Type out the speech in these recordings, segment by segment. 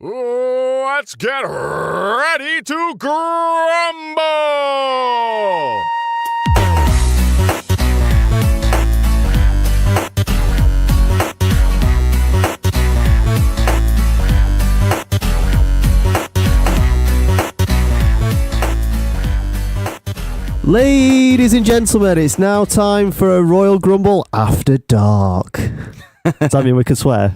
Let's get ready to grumble! Ladies and gentlemen, it's now time for a Royal Grumble After Dark. Does that mean we can swear?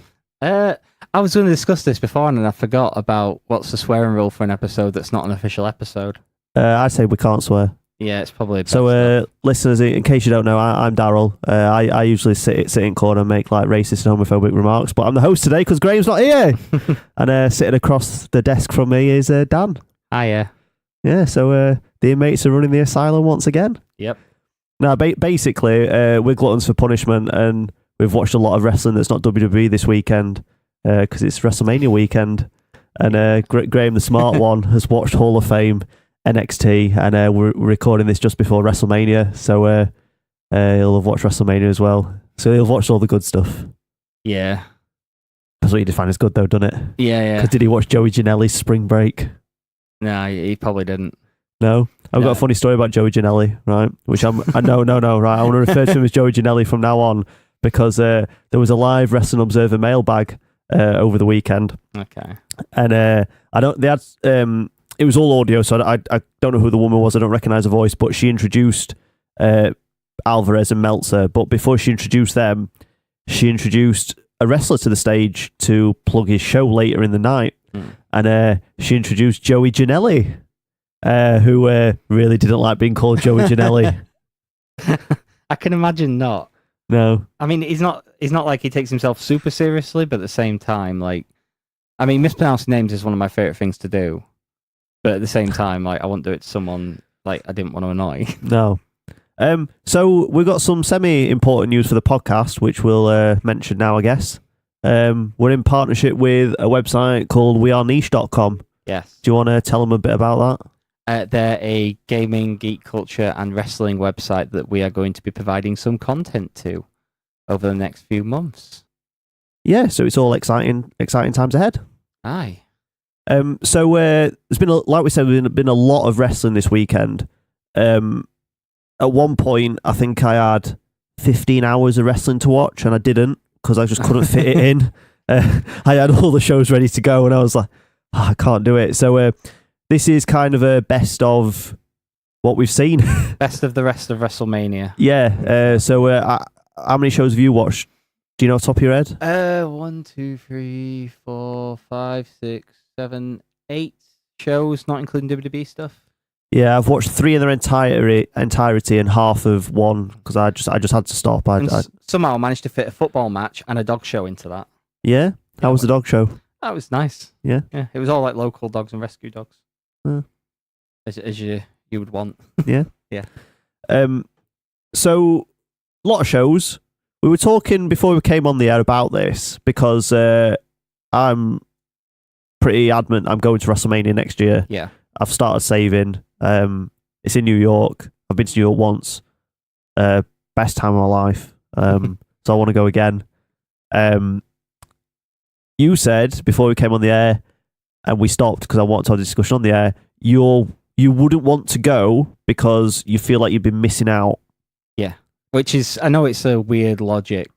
I was going to discuss this before and I forgot about what's the swearing rule for an episode that's not an official episode. I say we can't swear. Yeah, it's probably best. So, listeners, in case you don't know, I'm Daryl. I usually sit in corner and make like racist and homophobic remarks, but I'm the host today because Graham's not here. And sitting across the desk from me is Dan. Yeah. Yeah, so the inmates are running the asylum once again. Yep. Now, basically, we're gluttons for punishment, and we've watched a lot of wrestling that's not WWE this weekend because it's WrestleMania weekend. And Graham, the smart one, has watched Hall of Fame, NXT, and we're recording this just before WrestleMania, so he'll have watched WrestleMania as well. So he'll have watched all the good stuff. Yeah. That's what you define as good, though, doesn't it? Yeah. Because did he watch Joey Janela's Spring Break? No, he probably didn't. No? I've got a funny story about Joey Janela, right? Which no, right? I want to refer to him as Joey Janela from now on because there was a live Wrestling Observer mailbag over the weekend. Okay. And it was all audio, so I don't know who the woman was. I don't recognize her voice, but she introduced Alvarez and Meltzer. But before she introduced them, she introduced a wrestler to the stage to plug his show later in the night. And she introduced Joey Janela, who really didn't like being called Joey Janela. I can imagine not. No. I mean, he's not like he takes himself super seriously, but at the same time, mispronouncing names is one of my favorite things to do. But at the same time, I won't do it to someone I didn't want to annoy. No. So we've got some semi-important news for the podcast, which we'll mention now, I guess. We're in partnership with a website called weareniche.com. Yes. Do you want to tell them a bit about that? They're a gaming, geek culture, and wrestling website that we are going to be providing some content to over the next few months. Yeah, so it's all exciting times ahead. Aye. So there's been, like we said, been a lot of wrestling this weekend. At one point, I think I had 15 hours of wrestling to watch, and I didn't because I just couldn't fit it in. I had all the shows ready to go, and I was like, I can't do it. So this is kind of a best of what we've seen. Best of the rest of WrestleMania. Yeah. So how many shows have you watched? Do you know off the top of your head? 1, 2, 3, 4, 5, 6, 7, 8 shows, not including WWE stuff. Yeah, I've watched 3 in their entirety and half of one because I just had to stop. Somehow I managed to fit a football match and a dog show into that. Yeah? How was the dog show? That was nice. Yeah? Yeah, it was all like local dogs and rescue dogs. As you would want. Yeah? Yeah. So, a lot of shows. We were talking before we came on the air about this because I'm pretty adamant I'm going to WrestleMania next year. Yeah. I've started saving. It's in New York. I've been to New York once. Best time of my life. So I want to go again. You said before we came on the air, and we stopped because I wanted to have a discussion on the air, you wouldn't want to go because you feel like you've been missing out. Yeah. Which is, I know it's a weird logic,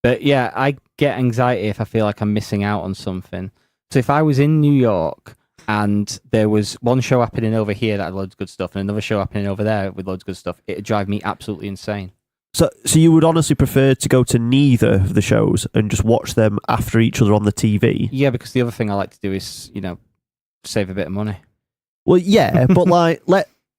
but yeah, I get anxiety if I feel like I'm missing out on something. So if I was in New York and there was one show happening over here that had loads of good stuff and another show happening over there with loads of good stuff, it'd drive me absolutely insane. So you would honestly prefer to go to neither of the shows and just watch them after each other on the TV? Yeah, because the other thing I like to do is, save a bit of money. Well, yeah, but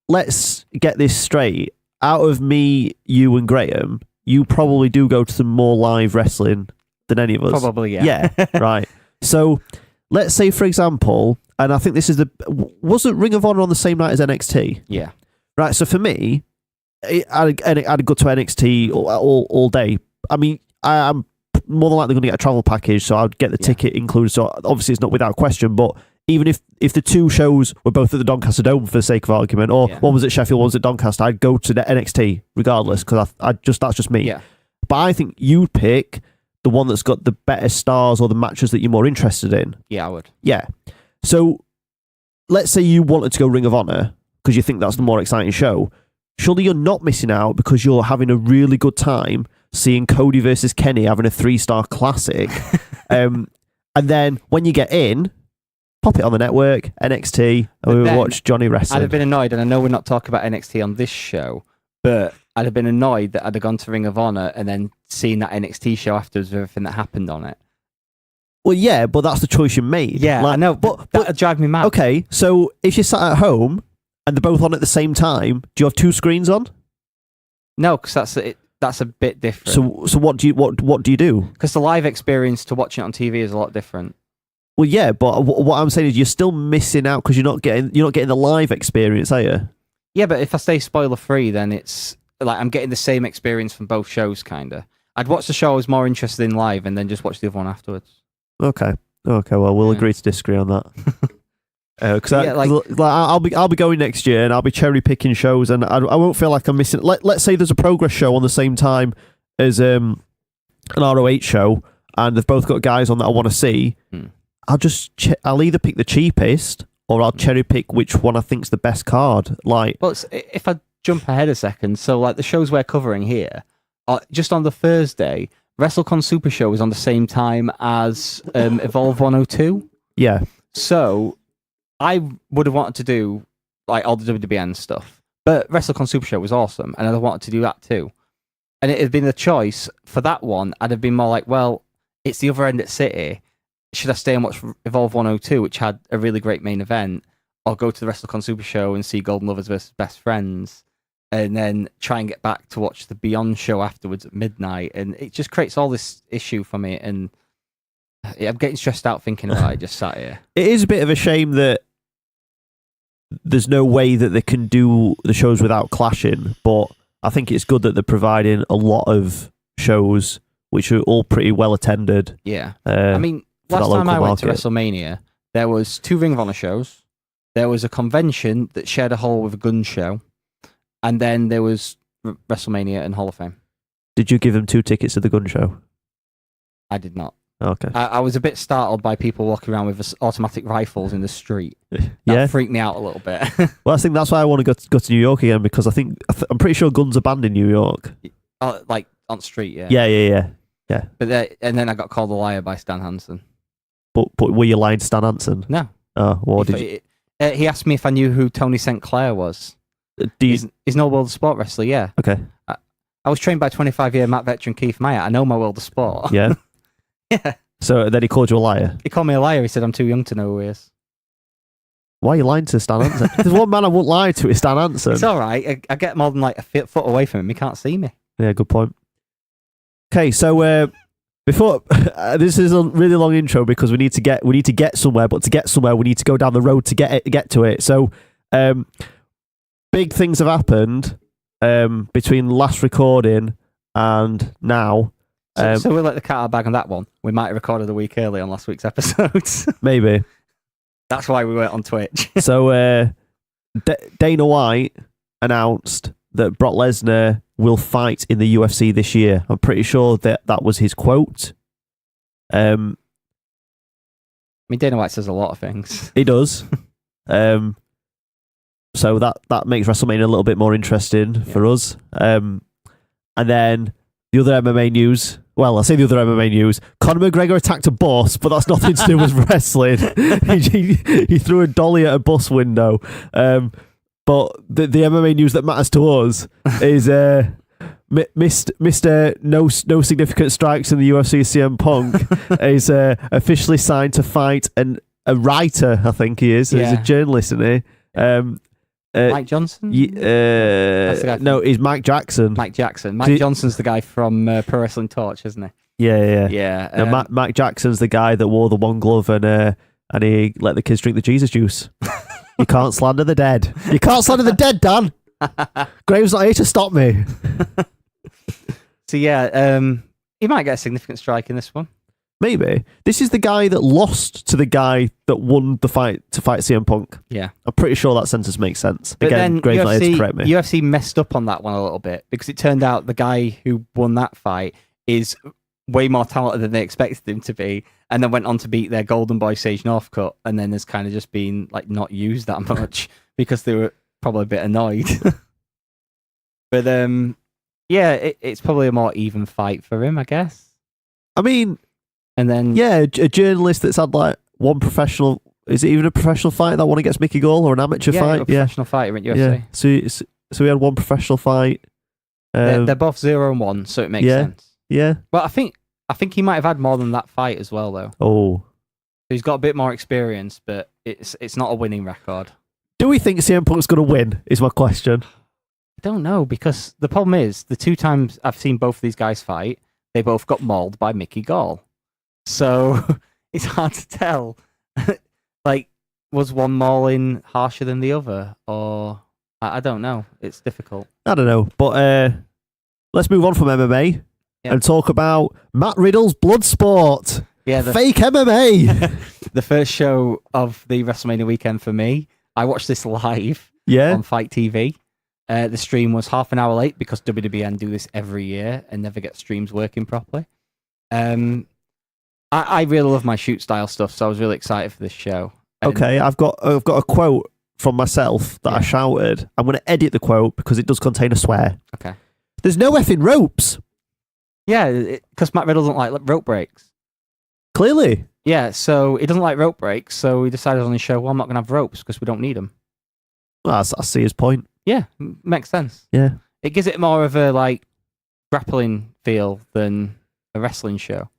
let's get this straight. Out of me, you and Graham, you probably do go to some more live wrestling than any of us. Probably, yeah. Yeah, right. So let's say, for example, and I think this is wasn't Ring of Honor on the same night as NXT? Yeah. Right, so for me, I'd go to NXT all day. I mean, I'm more than likely going to get a travel package, so I'd get the ticket included. So obviously it's not without question, but even if the two shows were both at the Doncaster Dome for the sake of argument, or one was at Sheffield, one was at Doncaster, I'd go to the NXT regardless because that's just me. Yeah. But I think you'd pick the one that's got the better stars or the matches that you're more interested in. Yeah, I would. Yeah. So let's say you wanted to go Ring of Honor because you think that's the more exciting show. Surely you're not missing out because you're having a really good time seeing Cody versus Kenny having a 3-star classic. And then when you get in, pop it on the network, NXT, and we watch Johnny wrestle. I'd have been annoyed, and I know we're not talking about NXT on this show, but I'd have been annoyed that I'd have gone to Ring of Honor and then seen that NXT show afterwards with everything that happened on it. Well, yeah, but that's the choice you made. Yeah, I know, but that'd drive me mad. Okay, so if you're sat at home and they're both on at the same time, do you have 2 screens on? No, because that's a bit different. So what do you do? Because the live experience to watching it on TV is a lot different. Well, yeah, but what I'm saying is you're still missing out because you're not getting the live experience, are you? Yeah, but if I stay spoiler free, then it's like I'm getting the same experience from both shows, kind of. I'd watch the show I was more interested in live, and then just watch the other one afterwards. Okay. Well, we'll agree to disagree on that. Because I'll be going next year, and I'll be cherry picking shows, and I won't feel like I'm missing. Let's say there's a Progress show on the same time as an ROH show, and they've both got guys on that I want to see. I'll either pick the cheapest or I'll cherry pick which one I think's the best card. If I jump ahead a second, so like the shows we're covering here, just on the Thursday, Wrestlecon Super Show is on the same time as Evolve 102. Yeah. So I would have wanted to do like all the WWN stuff, but Wrestlecon Super Show was awesome, and I wanted to do that too. And it had been the choice for that one. I'd have been more like, well, it's the other end at City. Should I stay and watch Evolve 102, which had a really great main event, or go to the WrestleCon Super Show and see Golden Lovers versus Best Friends, and then try and get back to watch the Beyond show afterwards at midnight? And it just creates all this issue for me, and I'm getting stressed out thinking about it just sat here. It is a bit of a shame that there's no way that they can do the shows without clashing, but I think it's good that they're providing a lot of shows which are all pretty well attended. Yeah. I mean, last time I went to WrestleMania, there was 2 Ring of Honor shows, there was a convention that shared a hall with a gun show, and then there was WrestleMania and Hall of Fame. Did you give them 2 tickets to the gun show? I did not. Okay. I was a bit startled by people walking around with automatic rifles in the street. That freaked me out a little bit. Well, I think that's why I want to go to New York again, because I'm pretty sure guns are banned in New York. Like on the street, yeah. Yeah. But and then I got called a liar by Stan Hansen. But were you lying to Stan Hansen? No. Oh, what did you? He asked me if I knew who Tony St. Clair was. He's no World of Sport wrestler, yeah. Okay. I was trained by 25-year Matt veteran Keith Meyer. I know my World of Sport. Yeah? Yeah. So then he called you a liar? He called me a liar. He said I'm too young to know who he is. Why are you lying to Stan Hansen? There's one man I wouldn't lie to, it's Stan Hansen. It's all right. I get more than like a foot away from him. He can't see me. Yeah, good point. Okay, so before this is a really long intro because we need to get somewhere, but to get somewhere we need to go down the road to get to it. So big things have happened between last recording and now. So we'll let the cat out of the bag on that one. We might have recorded a week early on last week's episodes. Maybe. That's why we weren't on Twitch. So Dana White announced that Brock Lesnar will fight in the UFC this year. I'm pretty sure that was his quote. I mean, Dana White says a lot of things. He does. So that makes WrestleMania a little bit more interesting for us. And then the other MMA news. Well, I say the other MMA news. Conor McGregor attacked a bus, but that's nothing to do with wrestling. he threw a dolly at a bus window. But the MMA news that matters to us is Mr. No Significant Strikes in the UFC CM Punk is officially signed to fight a writer, I think he is. Yeah. He's a journalist, isn't he? Mike Johnson? No, he's Mike Jackson. Mike Jackson. Mike Johnson's the guy from Pro Wrestling Torch, isn't he? Yeah. No, Mike Jackson's the guy that wore the one glove and he let the kids drink the Jesus juice. You can't slander the dead. You can't slander the dead, Dan. Graham's not here to stop me. So yeah, he might get a significant strike in this one. Maybe. This is the guy that lost to the guy that won the fight to fight CM Punk. Yeah. I'm pretty sure that sentence makes sense. But again, Graham's not here to correct me. UFC messed up on that one a little bit because it turned out the guy who won that fight is way more talented than they expected him to be, and then went on to beat their golden boy Sage Northcutt, and then has kind of just been like not used that much because they were probably a bit annoyed. But it's probably a more even fight for him, I guess. I mean, and then a journalist that's had like one professional. Is it even a professional fight that one against Mickey Gall or an amateur fight? A professional fighter in UFC. Yeah. So we had one professional fight. They're both 0-1, so it makes sense. Yeah. Well, I think he might have had more than that fight as well, though. Oh. So he's got a bit more experience, but it's not a winning record. Do we think CM Punk's going to win? Is my question. I don't know, because the problem is the 2 times I've seen both of these guys fight, they both got mauled by Mickey Gall. So it's hard to tell. Like, was one mauling harsher than the other, or I don't know. It's difficult. I don't know, but let's move on from MMA and talk about Matt Riddle's Bloodsport. Yeah, fake MMA. The first show of the WrestleMania weekend for me. I watched this live on Fight TV. The stream was half an hour late because WWN do this every year and never get streams working properly. I really love my shoot style stuff, so I was really excited for this show. Okay, I've got a quote from myself that I shouted. I'm going to edit the quote because it does contain a swear. Okay. There's no effing ropes. Yeah, because Matt Riddle doesn't like rope breaks. Clearly. Yeah, so he doesn't like rope breaks, so he decided on his show, well, I'm not going to have ropes because we don't need them. Well, I see his point. Yeah, makes sense. Yeah. It gives it more of a like grappling feel than a wrestling show.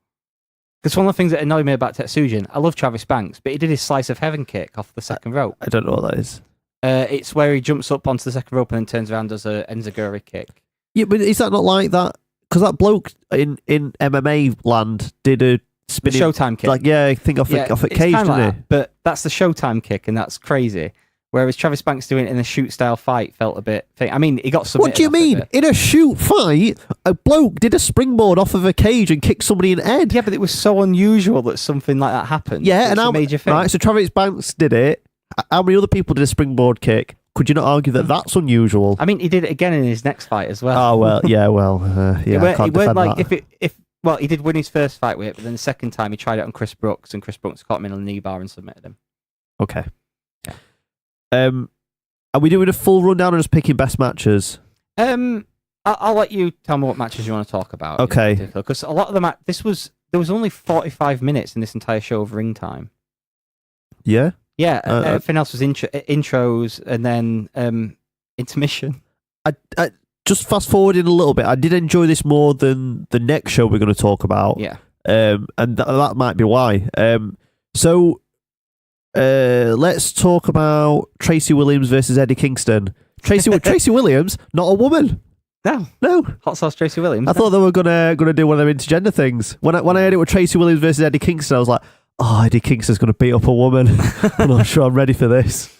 Because one of the things that annoyed me about Tetsujin, I love Travis Banks, but he did his slice of heaven kick off the second rope. I don't know what that is. It's where he jumps up onto the second rope and then turns around and does a Enziguri kick. Yeah, but is that not like that? Because that bloke in MMA land did a spinning... The Showtime kick. Like, I think off at Cage, didn't like he? But that's the Showtime kick, and that's crazy. Whereas Travis Banks doing it in a shoot-style fight felt a bit... I mean, he got submitted. What do you mean? In a shoot fight, a bloke did a springboard off of a cage and kicked somebody in the head. Yeah, but it was so unusual that something like that happened. Yeah, and a major thing. Right, so Travis Banks did it. How many other people did a springboard kick? Could you not argue that that's unusual? I mean, he did it again in his next fight as well. Oh, well, I can't defend that. He did win his first fight with it, but then the second time he tried it on Chris Brooks, and Chris Brooks caught him in a knee bar and submitted him. Okay. Yeah. Are we doing a full rundown or just picking best matches? I'll let you tell me what matches you want to talk about. Okay. Because a lot of them, there was only 45 minutes in this entire show of ring time. Yeah? Yeah, everything else was intros and then intermission. I just fast forwarding a little bit, I did enjoy this more than the next show we're going to talk about. Yeah. And that might be why. So let's talk about Tracy Williams versus Eddie Kingston. Tracy Williams, not a woman. No. Hot sauce Tracy Williams. I thought they were gonna do one of them intergender things. When I heard it with Tracy Williams versus Eddie Kingston, I was like, oh, Eddie Kingston's gonna beat up a woman. I'm not sure I'm ready for this.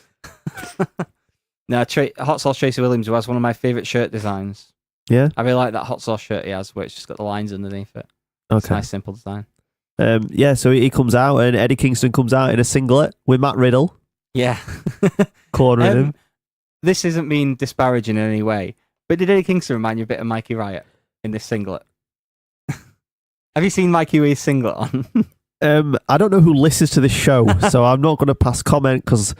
No, Hot Sauce Tracy Williams was one of my favourite shirt designs. Yeah? I really like that hot sauce shirt he has, where it's just got the lines underneath it. Okay. It's a nice, simple design. So he comes out, and Eddie Kingston comes out in a singlet with Matt Riddle. Yeah. Cornering him. This isn't mean disparaging in any way, but did Eddie Kingston remind you a bit of Mikey Riot in this singlet? Have you seen Mikey with his singlet on? I don't know who listens to this show, so I'm not going to pass comment because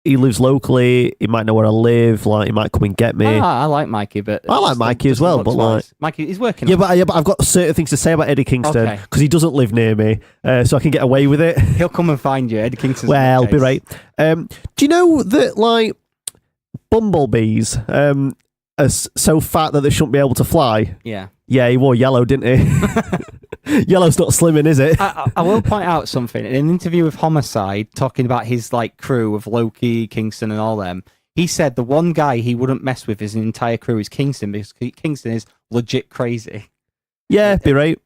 he lives locally. He might know where I live. Like, he might come and get me. I like Mikey, but I like Mikey as well. But like, Mikey, he's working. Yeah, but I've got certain things to say about Eddie Kingston because he doesn't live near me, so I can get away with it. He'll come and find you, Eddie Kingston. Well, be right. Do you know that like bumblebees are so fat that they shouldn't be able to fly? Yeah. Yeah, he wore yellow, didn't he? Yellow's not slimming, is it? I will point out something. In an interview with Homicide, talking about his like crew of Loki, Kingston, and all them, he said the one guy he wouldn't mess with his entire crew is Kingston because Kingston is legit crazy. Yeah, be right.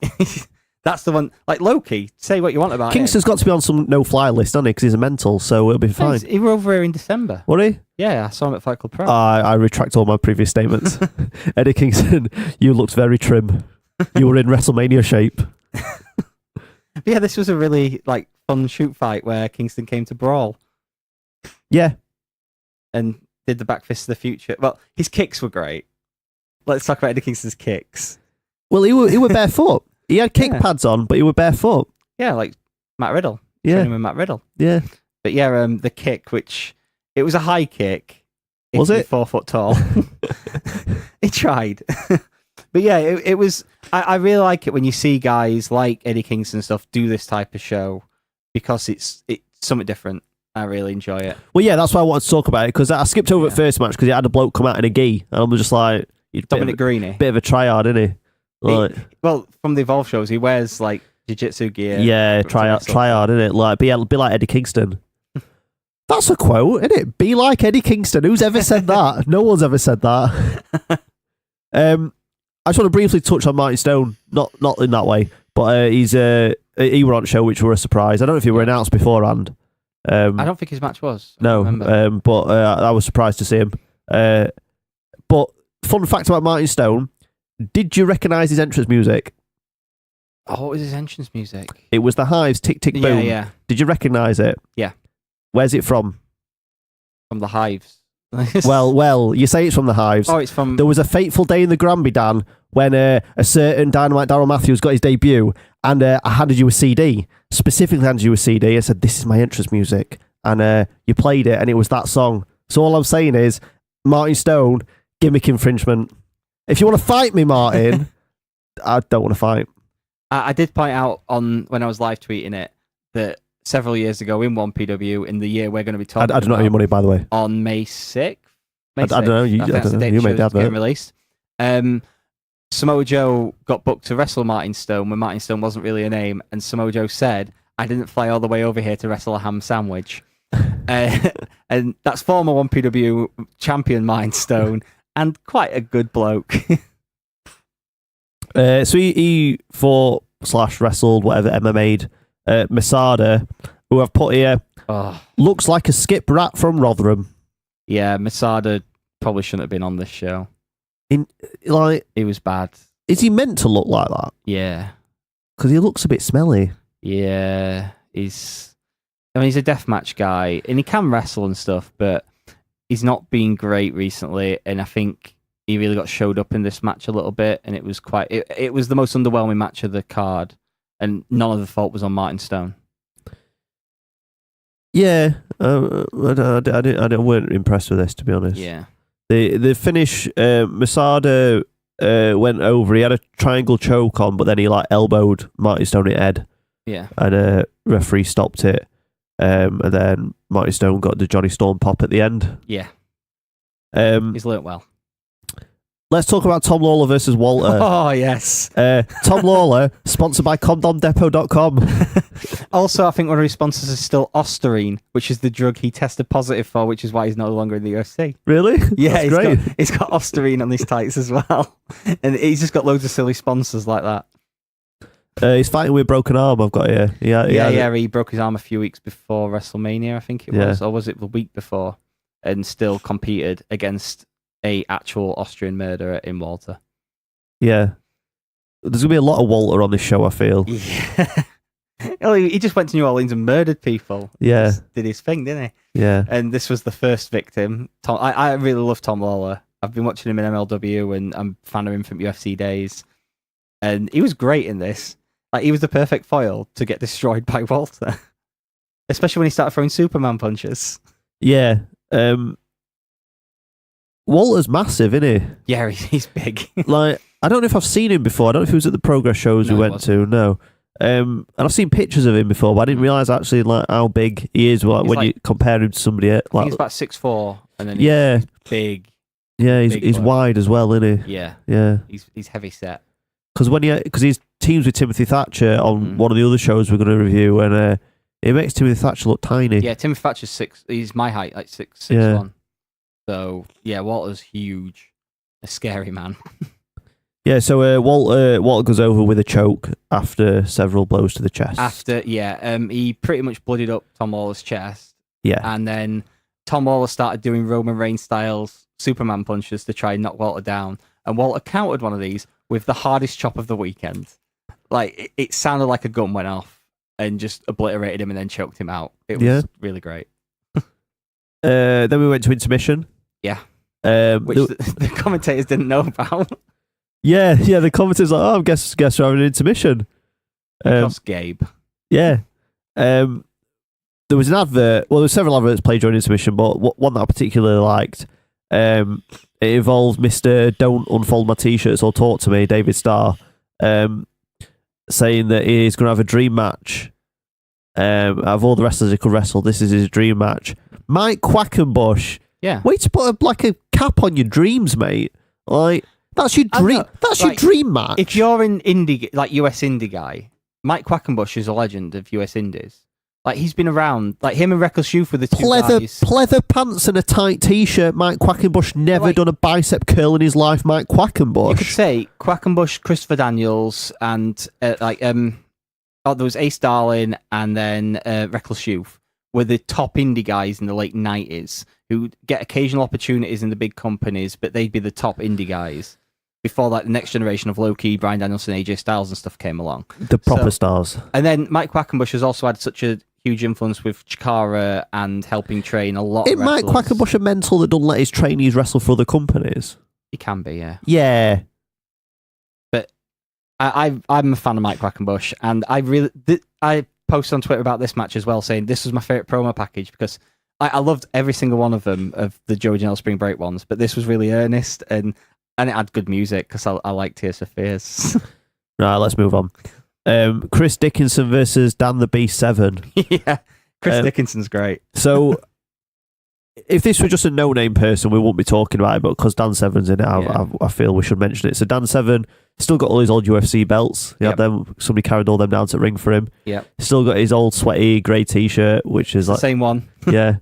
That's the one. Like Loki, say what you want about Kingston's got to be on some no-fly list, hasn't he? Because he's a mental, so it'll be fine. He were over here in December. Were he? Yeah, I saw him at Fight Club Pro. I retract all my previous statements. Eddie Kingston, you looked very trim. You were in WrestleMania shape. Yeah, this was a really like fun shoot fight where Kingston came to brawl. Yeah. And did the back fist of the future. Well, his kicks were great. Let's talk about Eddie Kingston's kicks. Well, he were barefoot. He had kick pads on, but he were barefoot. Yeah, like Matt Riddle. Yeah. Training with Matt Riddle. Yeah. But yeah, the kick, which it was a high kick. Was it? 4 foot tall. He tried. But yeah, it was. I really like it when you see guys like Eddie Kingston and stuff do this type of show because it's something different. I really enjoy it. Well, yeah, that's why I wanted to talk about it because I skipped over the first match because he had a bloke come out in a gi, and I was just like, Dominic Greeny, bit of a tryhard, isn't he? Like, well, from the Evolve shows, he wears like jiu-jitsu gear. Yeah, tryhard, isn't it? Like, be like Eddie Kingston. That's a quote, isn't it? Be like Eddie Kingston. Who's ever said that? No one's ever said that. I just want to briefly touch on Martin Stone, not in that way, but he were on show, which were a surprise. I don't know if he were announced beforehand. I don't think his match was. No, but I was surprised to see him. But fun fact about Martin Stone: did you recognise his entrance music? Oh, what was his entrance music? It was the Hives, Tick Tick Boom. Yeah. Did you recognise it? Yeah. Where's it from? From the Hives. well, you say it's from the Hives. Oh, it's from... There was a fateful day in the Granby, Dan, when a certain Dynamite Daryl Matthews got his debut, and I handed you a CD, specifically handed you a CD, and said, this is my entrance music, and you played it, and it was that song. So all I'm saying is, Martin Stone, gimmick infringement. If you want to fight me, Martin, I don't want to fight. I did point out when I was live tweeting it that several years ago in 1PW, in the year we're going to be talking I do not have your money, by the way. On May 6th? I don't know. You made that getting released. Samoa Joe got booked to wrestle Martin Stone when Martin Stone wasn't really a name, and Samoa Joe said, I didn't fly all the way over here to wrestle a ham sandwich. And that's former 1PW champion Martin Stone, and quite a good bloke. So he fought / wrestled, whatever, MMA'd Masada, who I've put here, looks like a skip rat from Rotherham. Yeah, Masada probably shouldn't have been on this show. He was bad. Is he meant to look like that? Yeah. Because he looks a bit smelly. Yeah, he's a deathmatch guy, and he can wrestle and stuff, but he's not been great recently, and I think he really got showed up in this match a little bit, and it was it was the most underwhelming match of the card, and none of the fault was on Martin Stone. Yeah, I weren't impressed with this, to be honest. Yeah. The finish, Masada went over. He had a triangle choke on, but then he elbowed Marty Stone in the head. Yeah. And referee stopped it. And then Marty Stone got the Johnny Storm pop at the end. Yeah. He's learnt well. Let's talk about Tom Lawler versus Walter. Oh, yes. Tom Lawler, sponsored by CondomDepot.com. Also, I think one of his sponsors is still Osterine, which is the drug he tested positive for, which is why he's no longer in the UFC. Really? Yeah, That's great. He's got Osterine on his tights as well. And he's just got loads of silly sponsors like that. He's fighting with a broken arm, I've got here. He broke his arm a few weeks before WrestleMania, I think it was. Or was it the week before? And still competed against a actual Austrian murderer in Walter. Yeah. There's going to be a lot of Walter on this show, I feel. Yeah. He just went to New Orleans and murdered people. Yeah. Just did his thing, didn't he? Yeah. And this was the first victim. I really love Tom Lawler. I've been watching him in MLW, and I'm a fan of him from UFC days. And he was great in this. He was the perfect foil to get destroyed by Walter. Especially when he started throwing Superman punches. Yeah. Walter's massive, isn't he? Yeah, he's big. I don't know if I've seen him before. I don't know if he was at the Progress shows we went to. No. And I've seen pictures of him before, but I didn't realise actually how big he is when you compare him to somebody. I think he's about 6'4", and then he's big. Yeah, he's wide as well, isn't he? Yeah. Yeah. He's heavy set. Because he's teams with Timothy Thatcher on one of the other shows we're going to review, and it makes Timothy Thatcher look tiny. Yeah, Timothy Thatcher's 6. He's my height, 6'1". So yeah, Walter's huge, a scary man. Yeah, so Walter goes over with a choke after several blows to the chest. He pretty much bloodied up Tom Lawler's chest. Yeah, and then Tom Lawler started doing Roman Reigns styles Superman punches to try and knock Walter down, and Walter countered one of these with the hardest chop of the weekend. It sounded like a gun went off and just obliterated him and then choked him out. It was really great. Then we went to intermission. Yeah. Which the commentators didn't know about. Yeah. The commentators like, oh, guess we're having an intermission. Because Gabe. Yeah. There was an advert. Well, there were several adverts played during intermission, but one that I particularly liked. It involved Mr. Don't Unfold My T-shirts or Talk to Me, David Starr, saying that he's going to have a dream match. Out of all the wrestlers he could wrestle, this is his dream match. Mike Quackenbush. Yeah. Way to put a cap on your dreams, mate. Like, that's your dream. That's your dream match. If you're an indie, like US indie guy, Mike Quackenbush is a legend of US indies. Like, he's been around. Like, him and Reckless Youth were the two guys. Pleather pants and a tight t-shirt. Mike Quackenbush never done a bicep curl in his life. Mike Quackenbush. You could say Quackenbush, Christopher Daniels, and there was Ace Darling, and then Reckless Youth were the top indie guys in the late 90s who get occasional opportunities in the big companies, but they'd be the top indie guys before the next generation of Low-Key, Bryan Danielson, AJ Styles and stuff came along. The proper stars. And then Mike Quackenbush has also had such a huge influence with Chikara and helping train a lot of wrestlers. Mike Quackenbush a mental that don't let his trainees wrestle for other companies? He can be, yeah. Yeah. But I'm a fan of Mike Quackenbush, and I posted on Twitter about this match as well, saying this was my favourite promo package because I loved every single one of them, of the Joey Janela Spring Break ones, but this was really earnest, and it had good music because I like Tears for Fears. Right, let's move on. Chris Dickinson versus Dan the Beast 7. Yeah, Chris Dickinson's great. So, if this were just a no-name person, we wouldn't be talking about it, but because Dan Severn's in it, I feel we should mention it. So Dan Severn still got all his old UFC belts. He had them. Somebody carried all them down to the ring for him. Yeah. Still got his old sweaty grey t-shirt, which is like same one. Yeah.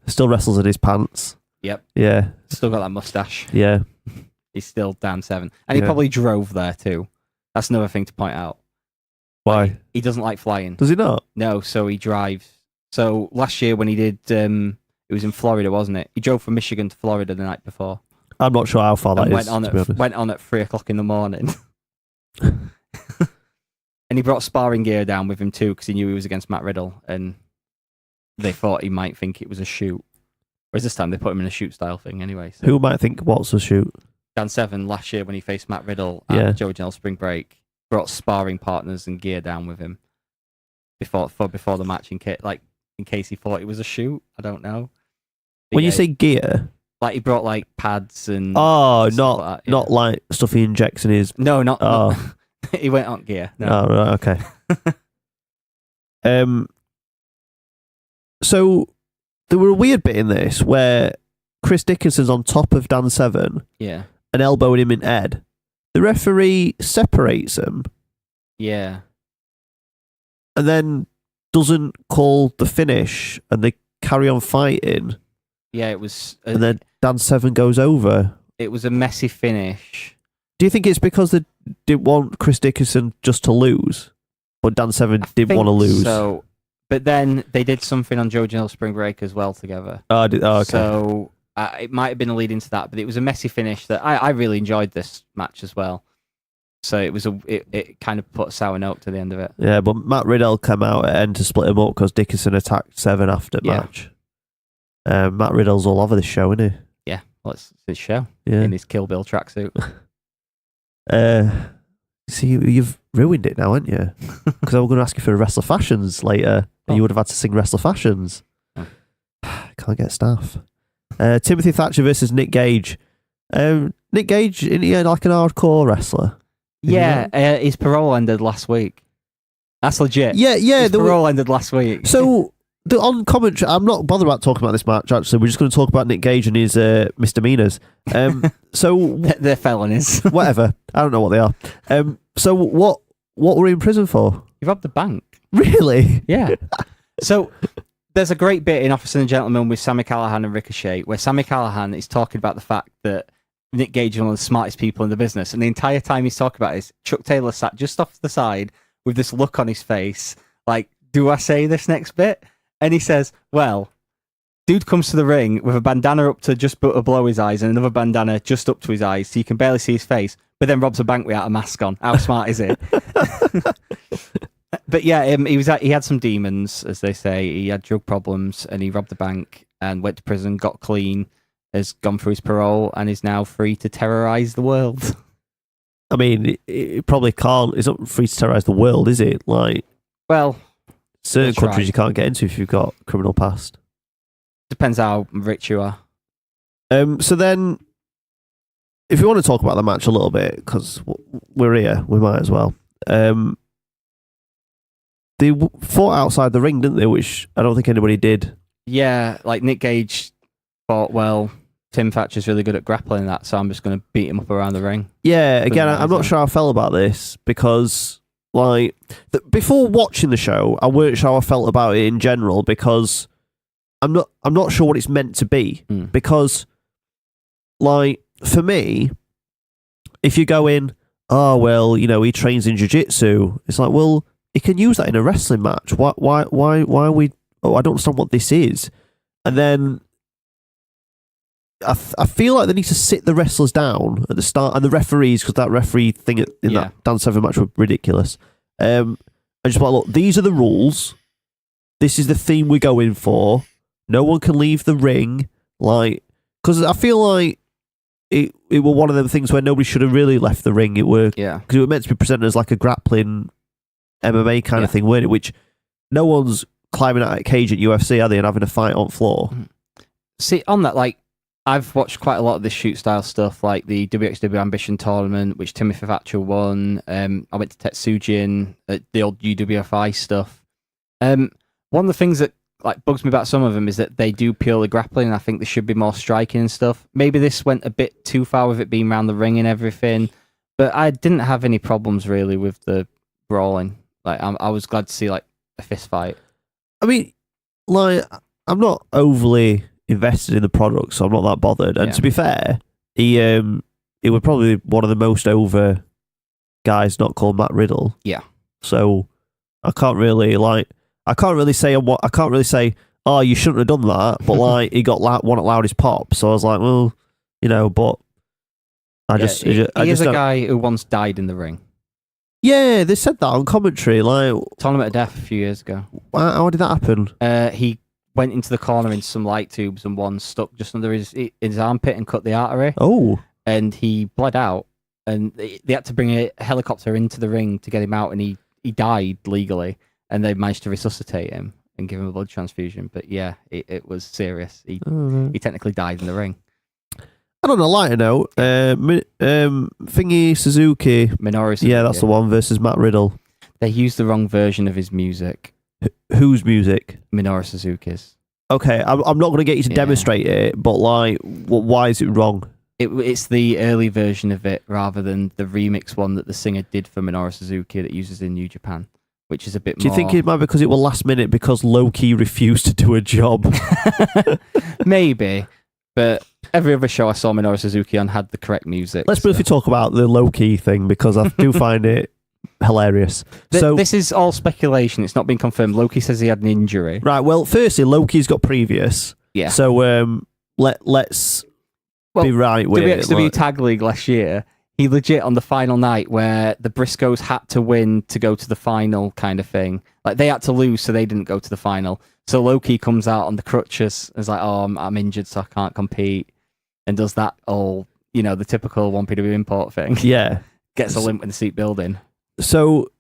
Still wrestles in his pants. Yep. Yeah. Still got that mustache. Yeah. He's still Dan Severn, and he probably drove there too. That's another thing to point out. Why? He doesn't like flying. Does he not? No, so he drives. So last year when he did, it was in Florida, wasn't it? He drove from Michigan to Florida the night before. I'm not sure how far that is. Went on at 3:00 in the morning. And he brought sparring gear down with him too because he knew he was against Matt Riddle, and they thought he might think it was a shoot. Whereas this time they put him in a shoot style thing anyway. So. Who might think what's a shoot? Dan Severn last year when he faced Matt Riddle at Joey Janela Spring Break brought sparring partners and gear down with him before the match in case he thought it was a shoot. I don't know. But when you say gear, like he brought like pads and not like that, not like stuff he injects in his. No, not. He went on gear. No. Oh right, okay. So there were a weird bit in this where Chris Dickinson's on top of Dan Severn. Yeah. And elbowing him in head. The referee separates him. Yeah. And then doesn't call the finish, and they carry on fighting. Yeah, it was. And then Dan Severn goes over. It was a messy finish. Do you think it's because they didn't want Chris Dickinson just to lose? But Dan Severn didn't want to lose? So, but then they did something on Joe Janela Spring Break as well together. Okay. So it might have been a lead into that, but it was a messy finish that I really enjoyed this match as well. So it kind of put a sour note to the end of it. Yeah, but Matt Riddle came out at end to split him up because Dickinson attacked Severn after match. Matt Riddle's all over this show, isn't he? Yeah, well, it's his show. Yeah. In his Kill Bill tracksuit. See, you've ruined it now, haven't you? Because I was going to ask you for Wrestler Fashions later, and you would have had to sing Wrestler Fashions. Can't get staff. Timothy Thatcher versus Nick Gage. Nick Gage, isn't he like an hardcore wrestler? Yeah, his parole ended last week. That's legit. Yeah. His parole ended last week. So, on commentary, I'm not bothered about talking about this match, actually. We're just going to talk about Nick Gage and his misdemeanors. So they're felonies. Whatever. I don't know what they are. So, what were he in prison for? He robbed the bank. Really? Yeah. So, there's a great bit in Officer and Gentleman with Sami Callihan and Ricochet, where Sami Callihan is talking about the fact that Nick Gage is one of the smartest people in the business. And the entire time he's talking about this, Chuck Taylor sat just off to the side with this look on his face, like, do I say this next bit? And he says, well, dude comes to the ring with a bandana up to just below his eyes and another bandana just up to his eyes so you can barely see his face, but then robs a bank without a mask on. How smart is it? But yeah, he had some demons, as they say. He had drug problems and he robbed the bank and went to prison, got clean, has gone through his parole and is now free to terrorize the world. I mean, it probably can't. It's not free to terrorize the world, is it? Like, well, certain countries you can't get into if you've got criminal past. Depends how rich you are. So then, if you want to talk about the match a little bit, because we're here, we might as well. They fought outside the ring, didn't they? Which I don't think anybody did. Yeah, like Nick Gage thought, well, Tim Thatcher's really good at grappling that, so I'm just going to beat him up around the ring. Yeah, again, I'm not sure how I felt about this because, like, before watching the show, I weren't sure how I felt about it in general because I'm not sure what it's meant to be. Because, like, for me, if you go in, oh well, you know, he trains in jiu-jitsu, it's like, well, he can use that in a wrestling match. Why are we? Oh, I don't understand what this is. And then I feel like they need to sit the wrestlers down at the start and the referees, because that referee thing in that Dan Severn match were ridiculous. I just like, look, these are the rules. This is the theme we're going for. No one can leave the ring, like, because I feel like it were one of them things where nobody should have really left the ring. Because it was meant to be presented as like a grappling MMA kind of thing, weren't it? Which no one's climbing out of a cage at UFC, are they, and having a fight on floor? See, on that, like, I've watched quite a lot of this shoot style stuff, like the WXW Ambition tournament, which Timothy Thatcher won. I went to Tetsujin, the old UWFI stuff. One of the things that like bugs me about some of them is that they do purely grappling, and I think there should be more striking and stuff. Maybe this went a bit too far with it being around the ring and everything, but I didn't have any problems really with the brawling. Like, I was glad to see like a fist fight. I mean, like, I'm not overly invested in the product, so I'm not that bothered. And to be fair, he was probably one of the most over guys not called Matt Riddle. Yeah. So I can't really say, oh, you shouldn't have done that. But like, he got one at loudest pop, so I was like, well, you know, but he is a guy who once died in the ring. Yeah, they said that on commentary. Like, Tournament of Death a few years ago. How did that happen? He went into the corner in some light tubes, and one stuck just under his armpit and cut the artery. Oh. And he bled out, and they had to bring a helicopter into the ring to get him out, and he died legally, and they managed to resuscitate him and give him a blood transfusion. But yeah, it was serious. He technically died in the ring. I don't know, lighter note, Thingy Suzuki. Minoru Suzuki. Yeah, that's the one, versus Matt Riddle. They used the wrong version of his music. Whose music? Minoru Suzuki's. Okay, I'm not going to get you to demonstrate it, but like, why is it wrong? It's the early version of it rather than the remix one that the singer did for Minoru Suzuki that uses in New Japan, which is a bit more... Do you think it might be because it was last minute because Low-Key refused to do a job? Maybe, but every other show I saw Minoru Suzuki on had the correct music. Let's briefly talk about the Low-Key thing, because I do find it hilarious. So this is all speculation. It's not been confirmed. Loki says he had an injury. Right, well, firstly, Loki's got previous. Yeah. So let's be right with it. WXW Tag League last year, he legit on the final night where the Briscoes had to win to go to the final kind of thing. Like, they had to lose, so they didn't go to the final. So Loki comes out on the crutches and is like, oh, I'm injured, so I can't compete. And does that all, you know, the typical 1PW import thing. Yeah. Gets a limp in the seat building. So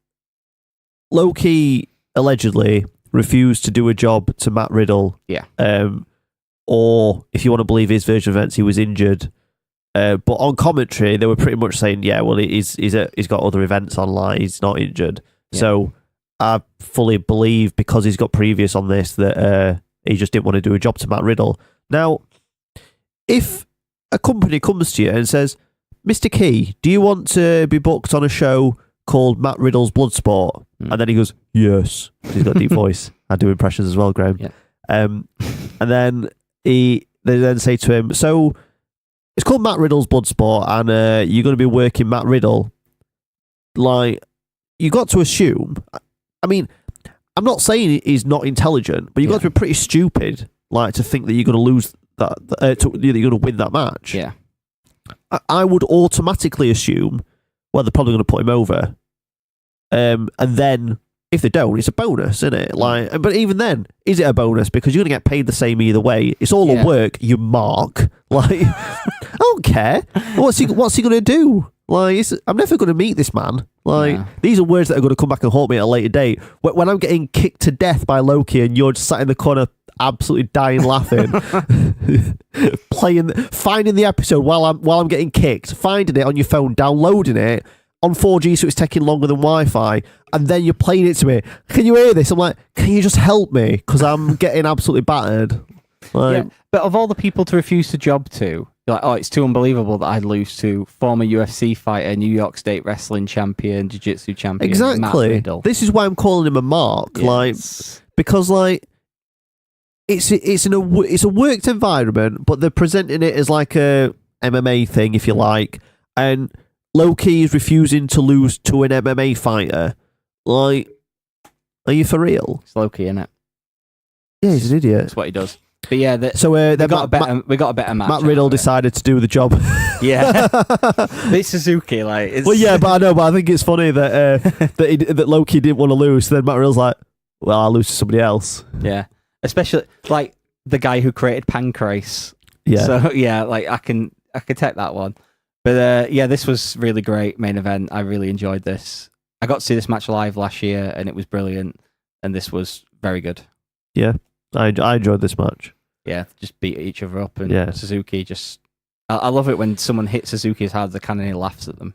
Loki allegedly refused to do a job to Matt Riddle. Yeah. Or, if you want to believe his version of events, he was injured. But on commentary, they were pretty much saying, yeah, well, he's got other events online. He's not injured. Yeah. So I fully believe, because he's got previous on this, that he just didn't want to do a job to Matt Riddle. Now, if a company comes to you and says, Mr. Key, do you want to be booked on a show called Matt Riddle's Bloodsport? And then he goes, yes. He's got a deep voice. I do impressions as well, Graham. Yeah. And then they then say to him, so it's called Matt Riddle's Bloodsport, and you're going to be working Matt Riddle. Like, you got to assume, I mean, I'm not saying he's not intelligent, but you've got to be pretty stupid, like, to think that you're going to lose that, that you're going to win that match. Yeah. I would automatically assume, well, they're probably going to put him over. And then if they don't, it's a bonus, isn't it? Like, but even then, is it a bonus? Because you're going to get paid the same either way. It's all a work, you mark. Like, I don't care. What's he going to do? Like, I'm never going to meet this man. Like, these are words that are going to come back and haunt me at a later date. When I'm getting kicked to death by Loki and you're just sat in the corner absolutely dying laughing, finding the episode while I'm getting kicked, finding it on your phone, downloading it on 4G, so it's taking longer than Wi-Fi, and then you're playing it to me. Can you hear this? I'm like, can you just help me? Because I'm getting absolutely battered. Like, but of all the people to refuse the job to, you're like, oh, it's too unbelievable that I'd lose to former UFC fighter, New York State wrestling champion, jiu-jitsu champion, exactly. Matt Riddle. This is why I'm calling him a mark. Yes. Like, because like it's a worked environment, but they're presenting it as like a MMA thing, if you like, and Loki is refusing to lose to an MMA fighter. Like, are you for real? It's Loki, innit? Yeah, he's an idiot. That's what he does. But yeah, we got a better match. Matt Riddle decided to do the job. Yeah, it's Suzuki. Like, well, yeah, but I think it's funny that that Loki didn't want to lose. So then Matt Riddle's like, well, I'll lose to somebody else. Yeah, especially like the guy who created Pancrase. Yeah. So yeah, like I can take that one. But yeah, this was really great main event. I really enjoyed this. I got to see this match live last year, and it was brilliant. And this was very good. Yeah, I enjoyed this match. Yeah, just beat each other up, and Suzuki just. I love it when someone hits Suzuki as hard as they can, and he laughs at them.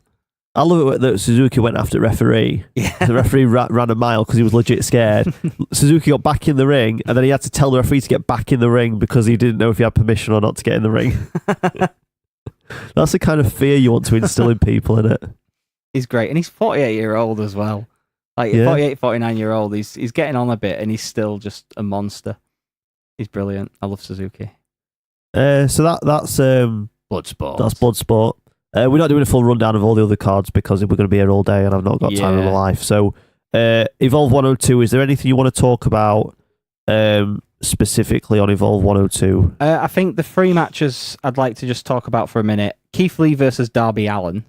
I love it that Suzuki went after the referee. Yeah. The referee ran a mile because he was legit scared. Suzuki got back in the ring, and then he had to tell the referee to get back in the ring because he didn't know if he had permission or not to get in the ring. That's the kind of fear you want to instill in people, isn't it? He's great, and he's 48-year-old as well. Like 48, 49-year-old, he's getting on a bit, and he's still just a monster. He's brilliant. I love Suzuki. So that's Bloodsport. That's Bloodsport. We're not doing a full rundown of all the other cards because we're going to be here all day, and I've not got time in my life. So, Evolve 102. Is there anything you want to talk about specifically on Evolve 102? I think the three matches I'd like to just talk about for a minute. Keith Lee versus Darby Allin.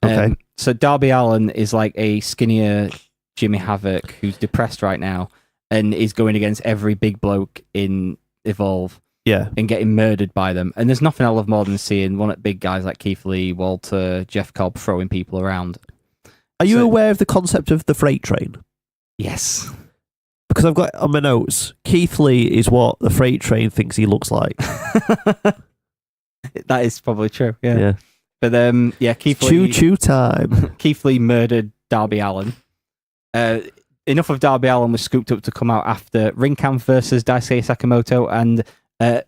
Okay. So Darby Allin is like a skinnier Jimmy Havoc who's depressed right now and is going against every big bloke in Evolve. Yeah. And getting murdered by them. And there's nothing I love more than seeing one of the big guys like Keith Lee, Walter, Jeff Cobb throwing people around. Are you aware of the concept of the freight train? Yes. Because I've got on my notes, Keith Lee is what the freight train thinks he looks like. That is probably true, yeah. But yeah, Keith Lee... Choo-choo time. Keith Lee murdered Darby Allin. Enough of Darby Allin was scooped up to come out after Ringkampf versus Daisuke Sakamoto and... let's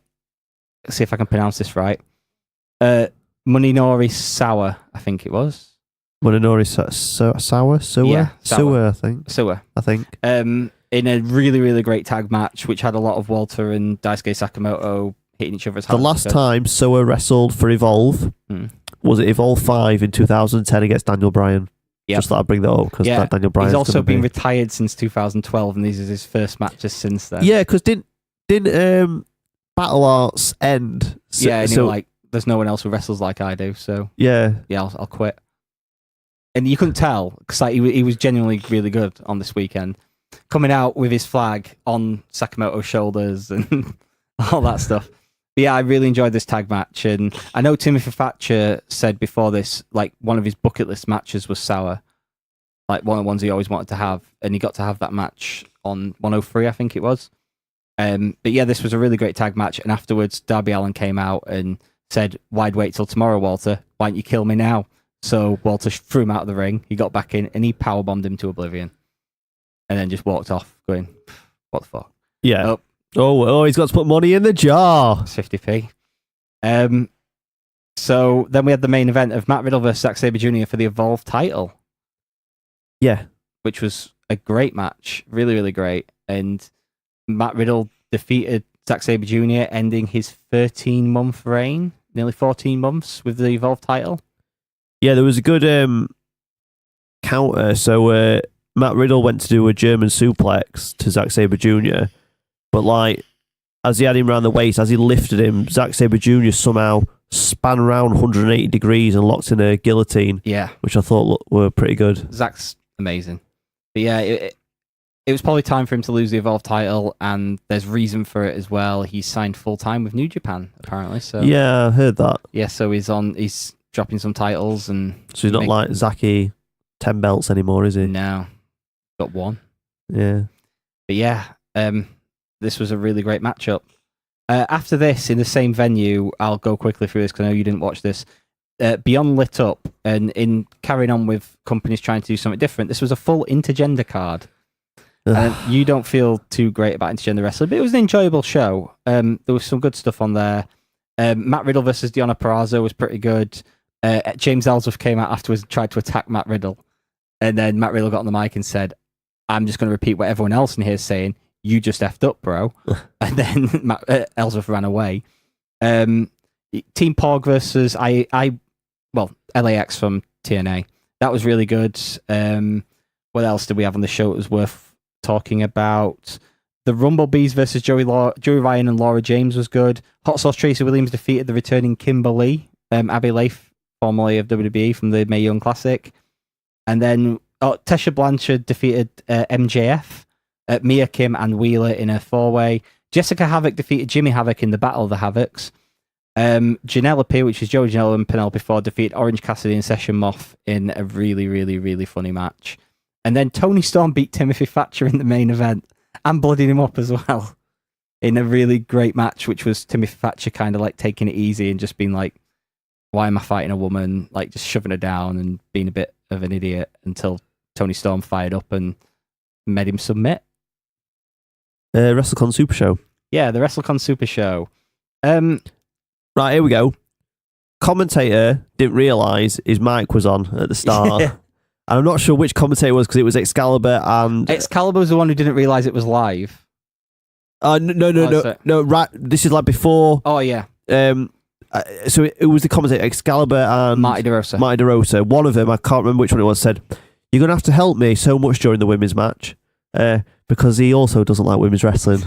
see if I can pronounce this right. Munenori Sawa, I think it was. Munenori Sawa? Yeah, Sewer, I think. Sewer. I think. In a really, really great tag match, which had a lot of Walter and Daisuke Sakamoto hitting each other's heads. The last time Sewer wrestled for Evolve was at Evolve 5 in 2010 against Daniel Bryan. Yep. Just thought I'd bring that up because Daniel Bryan. He's also been retired since 2012, and these are his first matches since then. Yeah, because didn't Battle Arts end? So like, there's no one else who wrestles like I do, so yeah, I'll quit. And you couldn't tell because like, he was genuinely really good on this weekend, coming out with his flag on Sakamoto's shoulders and all that stuff. But yeah, I really enjoyed this tag match, and I know Timothy Thatcher said before this, like one of his bucket list matches was Sour, like one of the ones he always wanted to have, and he got to have that match on 103, I think it was. But yeah, this was a really great tag match, and afterwards Darby Allin came out and said, "Why'd wait till tomorrow, Walter? Why don't you kill me now?" So Walter threw him out of the ring. He got back in and he powerbombed him to oblivion, and then just walked off, going, "What the fuck?" Yeah. Oh, he's got to put money in the jar. It's 50p. So then we had the main event of Matt Riddle versus Zack Sabre Jr. for the Evolve title. Yeah, which was a great match, really, really great, and Matt Riddle defeated Zack Sabre Jr., ending his 13-month reign, nearly 14 months with the Evolve title. Yeah, there was a good counter. So Matt Riddle went to do a German suplex to Zack Sabre Jr., but like as he had him around the waist, as he lifted him, Zack Sabre Jr. somehow span around 180 degrees and locked in a guillotine. Yeah, which I thought were pretty good. Zack's amazing. But yeah, it was probably time for him to lose the Evolve title, and there's reason for it as well. He's signed full time with New Japan apparently. So yeah, I heard that. yeah, so he's dropping some titles, and So he's not like Zaki 10 belts anymore, is he? No, got one. Yeah. But yeah, this was a really great matchup. After this, in the same venue, I'll go quickly through this because I know you didn't watch this. Beyond lit up, and in carrying on with companies trying to do something different, this was a full intergender card. You don't feel too great about intergender wrestling, but it was an enjoyable show. There was some good stuff on there. Matt Riddle versus Deonna Purrazzo was pretty good. James Ellsworth came out afterwards and tried to attack Matt Riddle. And then Matt Riddle got on the mic and said, I'm just going to repeat what everyone else in here is saying. You just effed up, bro. And then Ellsworth ran away. Team Porg versus LAX from TNA. That was really good. What else did we have on the show that was worth talking about? The Rumble Bees versus Joey Ryan and Laura James was good. Hot Sauce Tracy Williams defeated the returning Kimberly, Abby Leif, formerly of WWE from the Mae Young Classic. And then Tesha Blanchard defeated MJF, Mia Kim and Wheeler in a 4-way. Jessica Havoc defeated Jimmy Havoc in the Battle of the Havocs. Janela P, which is Joey Janela and Penelope Ford, defeated Orange Cassidy and Session Moth in a really, really, really funny match. And then Tony Storm beat Timothy Thatcher in the main event and bloodied him up as well in a really great match, which was Timothy Thatcher kind of like taking it easy and just being like, why am I fighting a woman? Like just shoving her down and being a bit of an idiot until Tony Storm fired up and made him submit. Wrestlecon Super Show. Yeah, the Wrestlecon Super Show. Right, here we go. Commentator didn't realise his mic was on at the start. Yeah. And I'm not sure which commentator it was because it was Excalibur and... Excalibur was the one who didn't realise it was live. No. Right, this is like before... Oh, yeah. So it was the commentator, Excalibur and... Marty DeRosa. Marty DeRosa. One of them, I can't remember which one it was, said, you're going to have to help me so much during the women's match because he also doesn't like women's wrestling.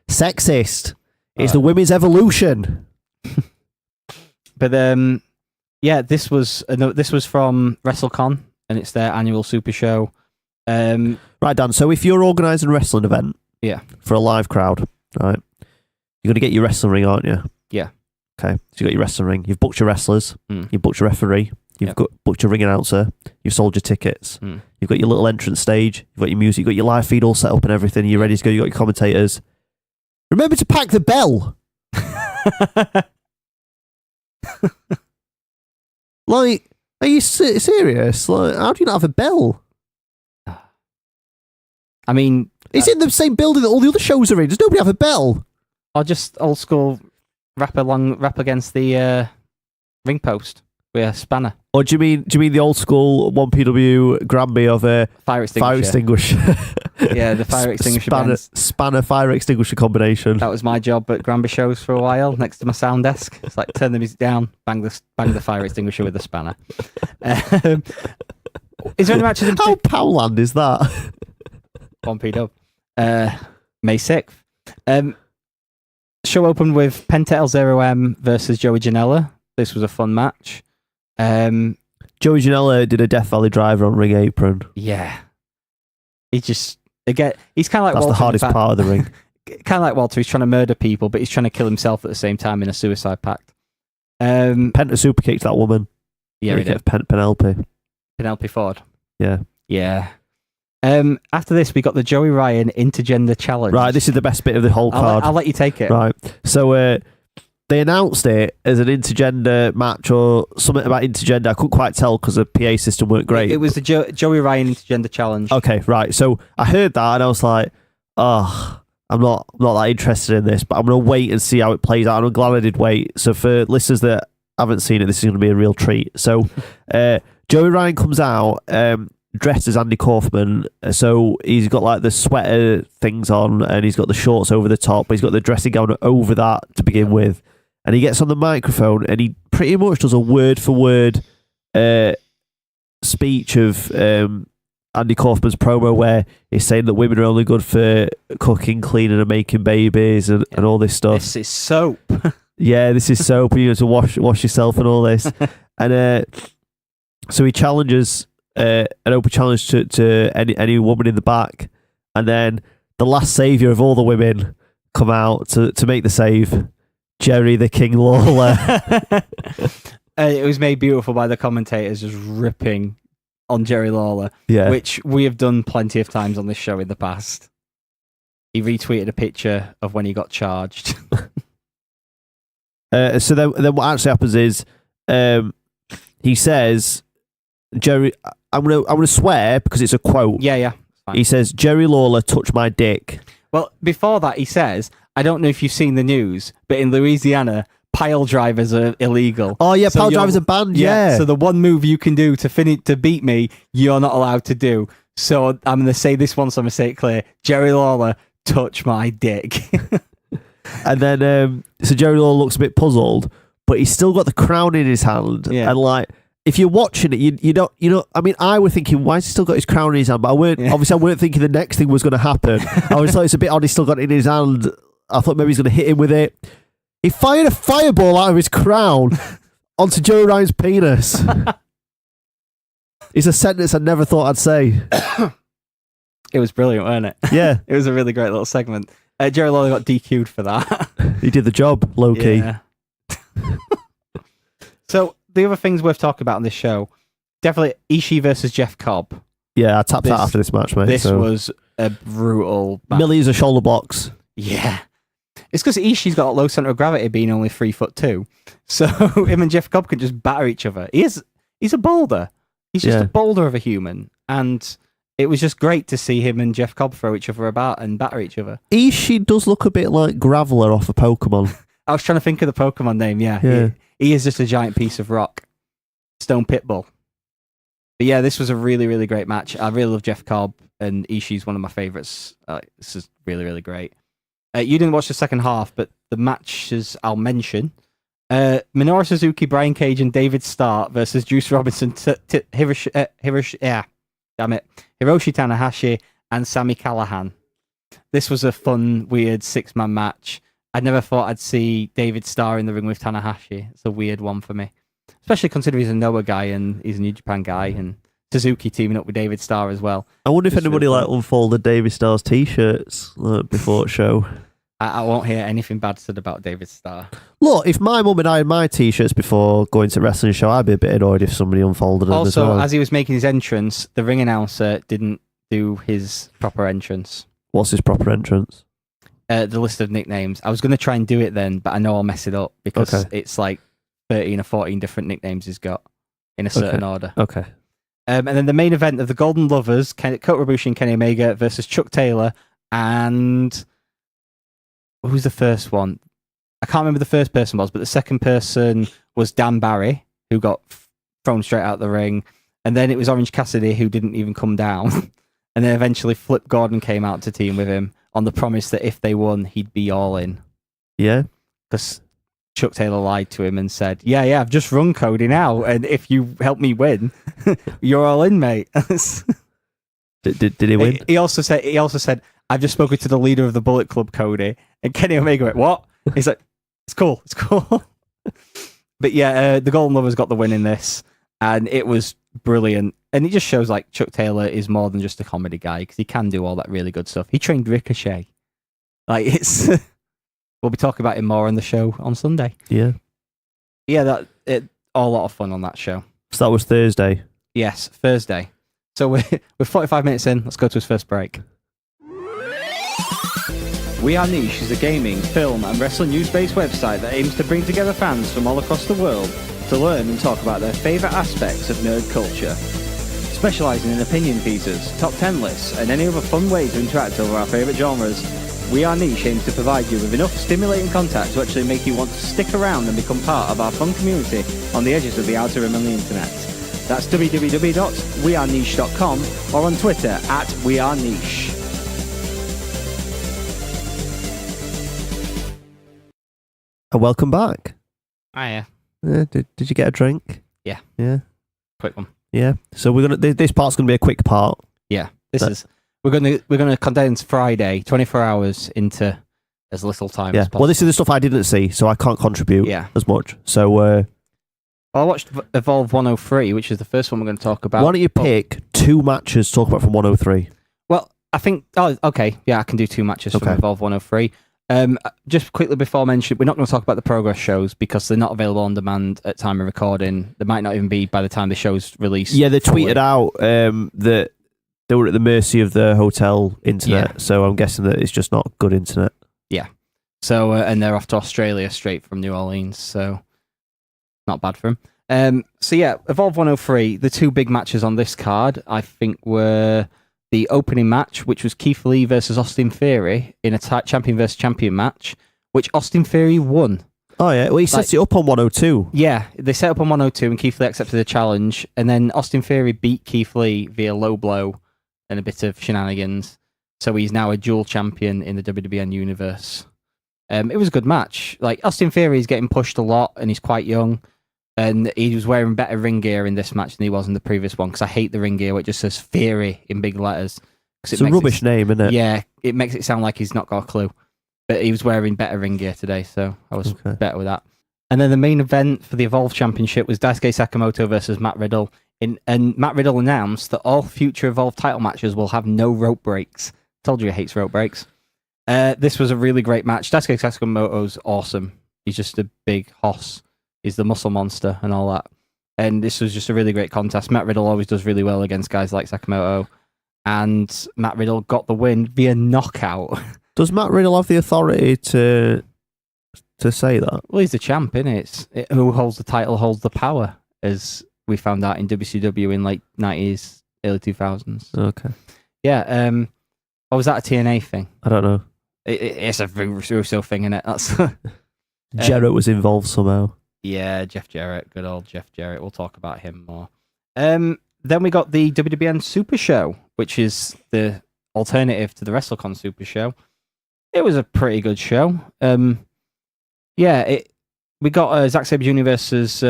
Sexist. It's the women's evolution. But yeah, this was from WrestleCon, and it's their annual Super Show. Right, Dan. So if you're organising a wrestling event, for a live crowd, right, you're going to get your wrestling ring, aren't you? Yeah. Okay. So you got your wrestling ring. You've booked your wrestlers. You've booked your referee. You've booked your ring announcer. You've sold your tickets. You've got your little entrance stage. You've got your music. You've got your live feed all set up and everything. You're ready to go. You've got your commentators. Remember to pack the bell. Like, are you serious? Like, how do you not have a bell? I mean, it's in the same building that all the other shows are in. Does nobody have a bell? Or just old school rap against the ring post with a spanner. Or do you mean the old school 1PW Granby of a fire extinguisher? Yeah, the fire extinguisher. Spanner fire extinguisher combination. That was my job at Granby shows for a while, next to my sound desk. It's like turn the music down, bang the fire extinguisher with the spanner. Is there any matches in How Powerland is that? 1PW. May 6th. Show opened with Penta El Zero M versus Joey Janela. This was a fun match. Joey Janela did a Death Valley driver on ring apron. Yeah. He's kind of like That's Walter. the hardest part of the ring. Kind of like Walter. He's trying to murder people, but he's trying to kill himself at the same time in a suicide pact. Penta super kicked that woman. Yeah, he did. Penelope Ford. Yeah. Yeah. After this, we got the Joey Ryan Intergender Challenge. Right, this is the best bit of the whole card. I'll let you take it. Right. So they announced it as an intergender match or something about intergender. I couldn't quite tell because the PA system weren't great. It was the Joey Ryan Intergender Challenge. Okay, right. So I heard that and I was like, oh, I'm not that interested in this, but I'm going to wait and see how it plays out. And I'm glad I did wait. So for listeners that haven't seen it, this is going to be a real treat. So Joey Ryan comes out dressed as Andy Kaufman. So he's got like the sweater things on and he's got the shorts over the top. But he's got the dressing gown over that to begin with. And he gets on the microphone and he pretty much does a word-for-word speech of Andy Kaufman's promo where he's saying that women are only good for cooking, cleaning and making babies and all this stuff. This is soap. Yeah, this is soap. You know, to wash yourself and all this. And so he challenges an open challenge to any woman in the back. And then the last saviour of all the women come out to make the save. Jerry the King Lawler. It was made beautiful by the commentators just ripping on Jerry Lawler, Yeah. which we have done plenty of times on this show in the past. He retweeted a picture of when he got charged. So then what actually happens is he says, Jerry, I'm gonna swear because it's a quote. Yeah. Fine. He says, Jerry Lawler touched my dick. Well, before that, he says, I don't know if you've seen the news, but in Louisiana, pile drivers are illegal. Oh yeah, So pile you're- drivers are banned. Yeah. So the one move you can do to beat me, you're not allowed to do. So I'm going to say this once, I'm going to say it clear. Jerry Lawler, touch my dick. And then so Jerry Lawler looks a bit puzzled, but he's still got the crown in his hand. Yeah. And like, if you're watching it, you don't, I mean, I was thinking, why has he still got his crown in his hand? But obviously I weren't thinking the next thing was going to happen. I was like, it's a bit odd. He's still got it in his hand. I thought maybe he's going to hit him with it. He fired a fireball out of his crown onto Joe Ryan's penis. It's a sentence I never thought I'd say. It was brilliant, wasn't it? Yeah. It was a really great little segment. Jerry Lawler got DQ'd for that. He did the job, low key. Yeah. So the other things worth talking about on this show, definitely Ishii versus Jeff Cobb. Yeah, I tapped out after this match, mate. This was a brutal match. Millies of shoulder blocks. Yeah. It's because Ishii's got a low center of gravity, being only 3'2", so him and Jeff Cobb can just batter each other. He's a boulder. He's just a boulder of a human, and it was just great to see him and Jeff Cobb throw each other about and batter each other. Ishii does look a bit like Graveler off of Pokemon. I was trying to think of the Pokemon name. Yeah. He is just a giant piece of rock. Stone Pitbull. But yeah, this was a really, really great match. I really love Jeff Cobb, and Ishii's one of my favorites. This is really, really great. You didn't watch the second half, but the matches I'll mention. Minoru Suzuki, Brian Cage, and David Starr versus Juice Robinson, Hiroshi Tanahashi, and Sami Callihan. This was a fun, weird six-man match. I never thought I'd see David Starr in the ring with Tanahashi. It's a weird one for me. Especially considering he's a Noah guy and he's a New Japan guy, and Suzuki teaming up with David Starr as well. I wonder if Just anybody really like unfolded David Starr's t-shirts before the show. I won't hear anything bad said about David Starr. Look, if my mum and I had my t-shirts before going to a wrestling show, I'd be a bit annoyed if somebody unfolded them as Also, well. as he was making his entrance, the ring announcer didn't do his proper entrance. What's his proper entrance? The list of nicknames. I was going to try and do it then, but I know I'll mess it up because it's like 13 or 14 different nicknames he's got in a certain order. Okay. And then the main event of the Golden Lovers, Kota Ibushi and Kenny Omega versus Chuck Taylor and... Who's the first one? I can't remember the first person was, but the second person was Dan Barry, who got thrown straight out the ring. And then it was Orange Cassidy, who didn't even come down. And then eventually Flip Gordon came out to team with him on the promise that if they won, he'd be all in. Yeah? Because Chuck Taylor lied to him and said, yeah, I've just run Cody now, and if you help me win, you're all in, mate. Did he win? He also said, I've just spoken to the leader of the Bullet Club, Cody. And Kenny Omega went, what? He's like, it's cool. But yeah, the Golden Lovers got the win in this, and it was brilliant. And it just shows like Chuck Taylor is more than just a comedy guy, because he can do all that really good stuff. He trained Ricochet. Like, it's... We'll be talking about him more on the show on Sunday. Yeah. Yeah, a lot of fun on that show. So that was Thursday. Yes, Thursday. So we're 45 minutes in. Let's go to his first break. We Are Niche is a gaming, film and wrestling news-based website that aims to bring together fans from all across the world to learn and talk about their favourite aspects of nerd culture. Specialising in opinion pieces, top 10 lists and any other fun ways to interact over our favourite genres, We Are Niche aims to provide you with enough stimulating content to actually make you want to stick around and become part of our fun community on the edges of the outer rim on the internet. That's www.weareniche.com or on Twitter @WeAreNiche. And welcome back. Yeah. Did you get a drink? Yeah. Yeah. Quick one. Yeah. So this part's gonna be a quick part. Yeah. We're gonna condense Friday 24 hours into as little time as possible. Well, this is the stuff I didn't see, so I can't contribute as much. So well, I watched Evolve 103, which is the first one we're going to talk about. Why don't you pick two matches to talk about from 103? Well, I think. Oh, okay. Yeah, I can do 2 matches from Evolve 103. Just quickly before I mention, we're not going to talk about the progress shows because they're not available on demand at time of recording. They might not even be by the time the show's released. Yeah, they tweeted out that they were at the mercy of the hotel internet, so I'm guessing that it's just not good internet. Yeah. So, and they're off to Australia straight from New Orleans, so not bad for them. So yeah, Evolve 103, the 2 big matches on this card, I think were the opening match, which was Keith Lee versus Austin Theory in a champion versus champion match, which Austin Theory won. Oh yeah, well he set it up on 102. Yeah, they set up on 102 and Keith Lee accepted the challenge, and then Austin Theory beat Keith Lee via low blow and a bit of shenanigans. So he's now a dual champion in the WWN universe. It was a good match. Like Austin Theory is getting pushed a lot, and he's quite young. And he was wearing better ring gear in this match than he was in the previous one, because I hate the ring gear where it just says Theory in big letters. It's a rubbish name, isn't it? Yeah, it makes it sound like he's not got a clue. But he was wearing better ring gear today, so I was better with that. And then the main event for the Evolve Championship was Daisuke Sakamoto versus Matt Riddle. And Matt Riddle announced that all future Evolve title matches will have no rope breaks. Told you he hates rope breaks. This was a really great match. Daisuke Sakamoto's awesome. He's just a big hoss. He's the muscle monster and all that. And this was just a really great contest. Matt Riddle always does really well against guys like Sakamoto. And Matt Riddle got the win via knockout. Does Matt Riddle have the authority to say that? Well, he's the champ, isn't it? Who holds the title holds the power, as we found out in WCW in late 90s, early 2000s. Okay. Yeah. Or was that a TNA thing? I don't know. It's a Russo thing, isn't it? That's Jarrett was involved somehow. Yeah, Jeff Jarrett, good old Jeff Jarrett. We'll talk about him more. Then we got the WWN Super Show, which is the alternative to the WrestleCon Super Show. It was a pretty good show. We got Zack Sabre Jr. versus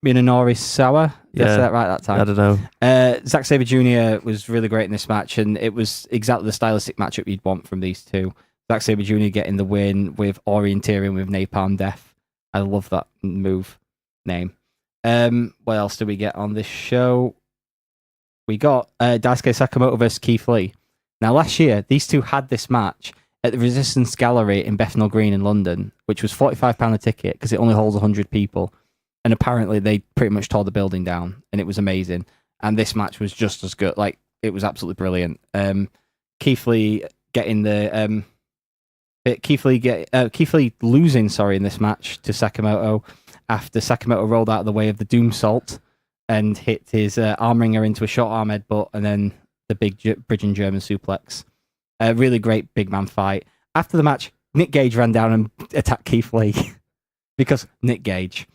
Minonori Sawa. Did I say that right that time? I don't know. Zack Sabre Jr. was really great in this match, and it was exactly the stylistic matchup you'd want from these two. Zack Sabre Jr. getting the win with orienteering with Napalm Death. I love that name. What else did we get on this show? We got Daisuke Sakamoto versus Keith Lee. Now, last year, these two had this match at the Resistance Gallery in Bethnal Green in London, which was £45 a ticket because it only holds 100 people. And apparently, they pretty much tore the building down, and it was amazing. And this match was just as good. Like, it was absolutely brilliant. Keith Lee getting the... Keith Lee losing, in this match to Sakamoto after Sakamoto rolled out of the way of the Doom Salt and hit his arm ringer into a short arm headbutt and then the big bridging German suplex. A really great big man fight. After the match, Nick Gage ran down and attacked Keith Lee because Nick Gage.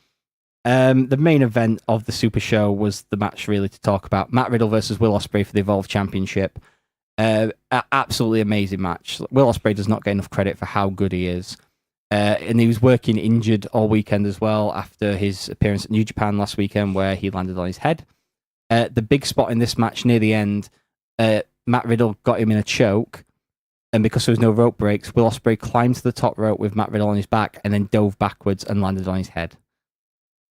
The main event of the Super Show was the match really to talk about. Matt Riddle versus Will Ospreay for the Evolve Championship. Absolutely amazing match. Will Ospreay does not get enough credit for how good he is. And he was working injured all weekend as well after his appearance at New Japan last weekend where he landed on his head. The big spot in this match near the end, Matt Riddle got him in a choke, and because there was no rope breaks, Will Ospreay climbed to the top rope with Matt Riddle on his back and then dove backwards and landed on his head.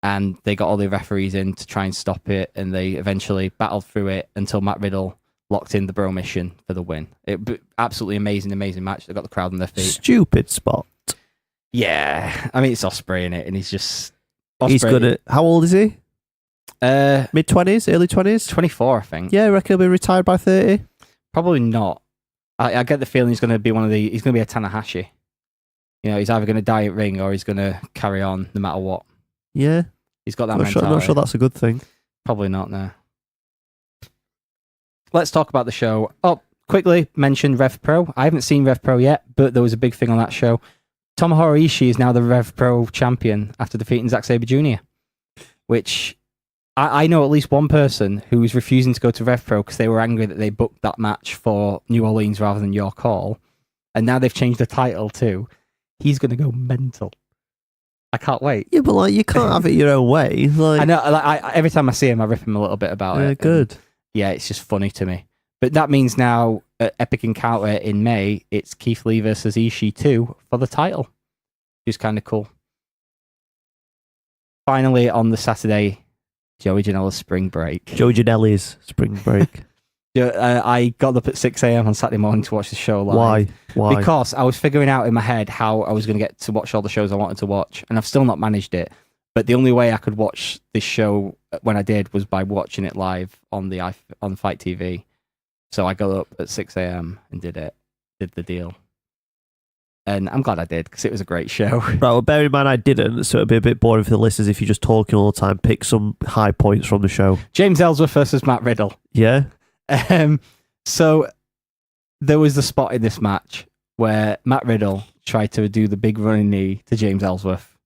And they got all the referees in to try and stop it, and they eventually battled through it until Matt Riddle locked in the Bro Mission for the win. Absolutely amazing match. They got the crowd on their feet. Stupid spot. Yeah, I mean it's Ospreay in it, and he's just He's good at. How old is he? Mid-20s, early 20s. 24, I think. Yeah, I reckon he'll be retired by 30. Probably not. I get the feeling he's going to be he's going to be a Tanahashi. You know, he's either going to die at ring or he's going to carry on no matter what. Yeah, he's got that mentality. I'm not sure that's a good thing. Probably not. No. Let's talk about the show. Oh, quickly mention Rev Pro. I haven't seen Rev Pro yet, but there was a big thing on that show. Tomohiro Ishii is now the Rev Pro champion after defeating Zack Sabre Jr., which I know at least one person who was refusing to go to Rev Pro because they were angry that they booked that match for New Orleans rather than York Hall, and now they've changed the title too. He's going to go mental. I can't wait. Yeah, but you can't have it your own way. I know. Every time I see him, I rip him a little bit about it. Good. Yeah, it's just funny to me. But that means now at Epic Encounter in May, it's Keith Lee versus Ishii 2 for the title, which is kind of cool. Finally, on the Saturday, Joey Janela's spring break. Joey Janela's spring break. Yeah, I got up at 6 a.m. on Saturday morning to watch the show live. Why? Because I was figuring out in my head how I was going to get to watch all the shows I wanted to watch, and I've still not managed it. But the only way I could watch this show when I did was by watching it live on Fight TV. So I got up at 6 a.m. and did the deal. And I'm glad I did, because it was a great show. Right, well, bear in mind I didn't, so it'd be a bit boring for the listeners if you're just talking all the time. Pick some high points from the show. James Ellsworth versus Matt Riddle. Yeah? So there was the spot in this match where Matt Riddle tried to do the big running knee to James Ellsworth.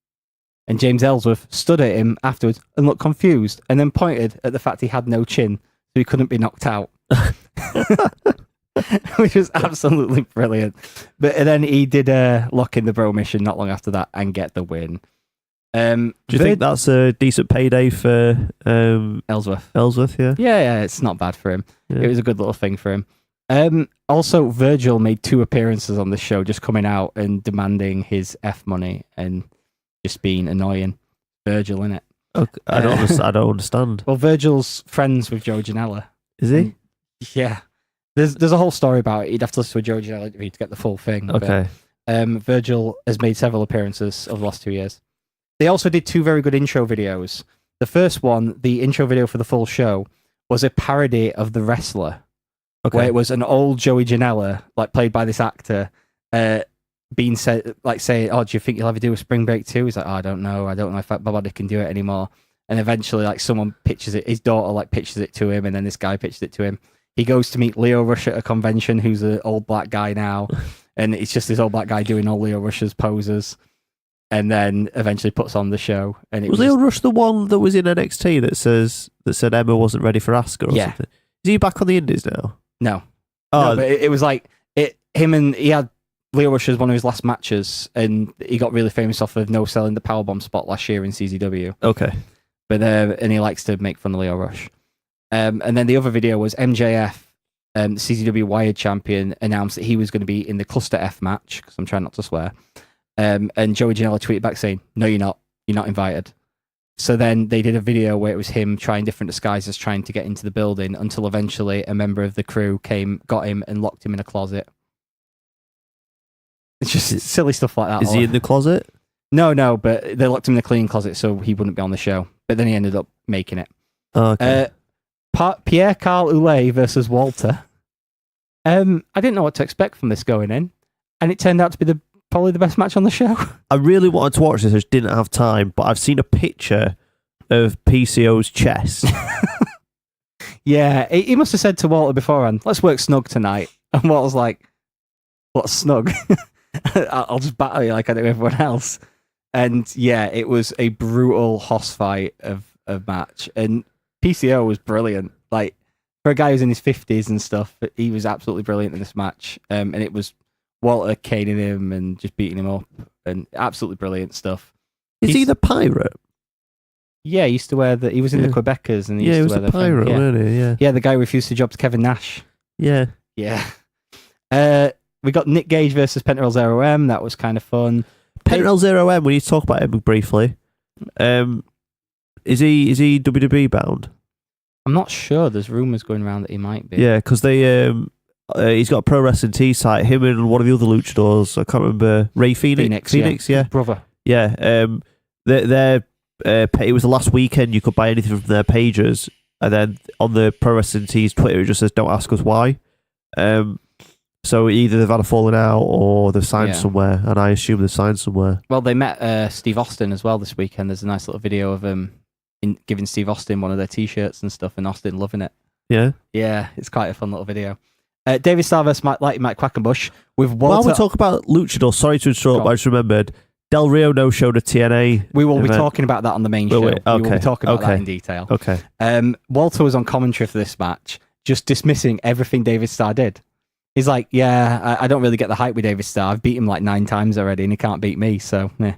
And James Ellsworth stood at him afterwards and looked confused, and then pointed at the fact he had no chin, so he couldn't be knocked out. Which was absolutely brilliant. But then he did a lock in the bro mission not long after that and get the win. Do you think that's a decent payday for Ellsworth? Yeah. Yeah, it's not bad for him. Yeah. It was a good little thing for him. Also, Virgil made 2 appearances on the show, just coming out and demanding his F money and just being annoying. Virgil, innit? Okay. I don't understand. Well, Virgil's friends with Joe Janela. Is he? Yeah. There's a whole story about it. You'd have to listen to a Joe Janela interview to get the full thing. Okay. But, Virgil has made several appearances over the last 2 years. They also did 2 very good intro videos. The first one, the intro video for the full show, was a parody of The Wrestler, where it was an old Joey Janela, like played by this actor, being said, like saying, "Oh, do you think you'll ever do a Spring Break 2?" He's like, "Oh, I don't know if my body can do it anymore." And eventually, like someone pitches it, his daughter like pitches it to him, and then this guy pitches it to him. He goes to meet Leo Rush at a convention, who's an old black guy now, and it's just this old black guy doing all Leo Rush's poses, and then eventually puts on the show. And it was Leo Rush the one that was in NXT that said Emma wasn't ready for Asuka or something? Is he back on the Indies now? No. Oh, no, but it was like he had Leo Rush as one of his last matches, and he got really famous off of no selling the powerbomb spot last year in CZW. Okay. But and he likes to make fun of Leo Rush. And then the other video was MJF, CZW Wired champion, announced that he was going to be in the Cluster F match, because I'm trying not to swear. And Joey Janela tweeted back saying, "No, you're not. You're not invited." So then they did a video where it was him trying different disguises, trying to get into the building, until eventually a member of the crew got him and locked him in a closet. It's just silly stuff like that. Is he in the closet? No, but they locked him in the clean closet so he wouldn't be on the show. But then he ended up making it. Oh, okay. Pierre Carl Oulet versus Walter. I didn't know what to expect from this going in, and it turned out to be probably the best match on the show. I really wanted to watch this, I just didn't have time, but I've seen a picture of PCO's chest. Yeah, he must have said to Walter beforehand, "Let's work snug tonight." And Walter's like, "What's snug? I'll just battle you like I do everyone else." And yeah, it was a brutal hoss fight of match. And PCO was brilliant. Like, for a guy who's in his 50s and stuff, he was absolutely brilliant in this match. And it was Walter caning him and just beating him up, and absolutely brilliant stuff. Is he the pirate? Yeah, he used to wear he was in the Quebecers, and he used to wear the pirate, wasn't he? Yeah. Yeah, the guy who refused to job to Kevin Nash. Yeah. Yeah. We got Nick Gage versus Pentaral Zero M. That was kind of fun. Pentaral Zero M, we need to talk about him briefly. Is he WWE bound? I'm not sure. There's rumours going around that he might be. Yeah, because they he's got a pro wrestling T site. Him and one of the other luchadors, I can't remember, Ray Phoenix. Yeah. Brother. Yeah. It was the last weekend you could buy anything from their pages, and then on the Pro Wrestling Tees Twitter it just says "Don't ask us why." So either they've had a falling out or they've signed somewhere, and I assume they've signed somewhere. Well, they met Steve Austin as well this weekend. There's a nice little video of him giving Steve Austin one of their T-shirts and stuff, and Austin loving it. Yeah, yeah, it's quite a fun little video. David Starr versus Mike Quackenbush with Walter. While we talk about luchador, sorry to interrupt, but I just remembered Del Rio no-showed a TNA. We will event. be talking about that on the main show. Okay. We will be talking about that in detail. Okay. Walter was on commentary for this match, just dismissing everything David Starr did. He's like, yeah, I don't really get the hype with David Starr. I've beat him like 9 times already, and he can't beat me, so, yeah.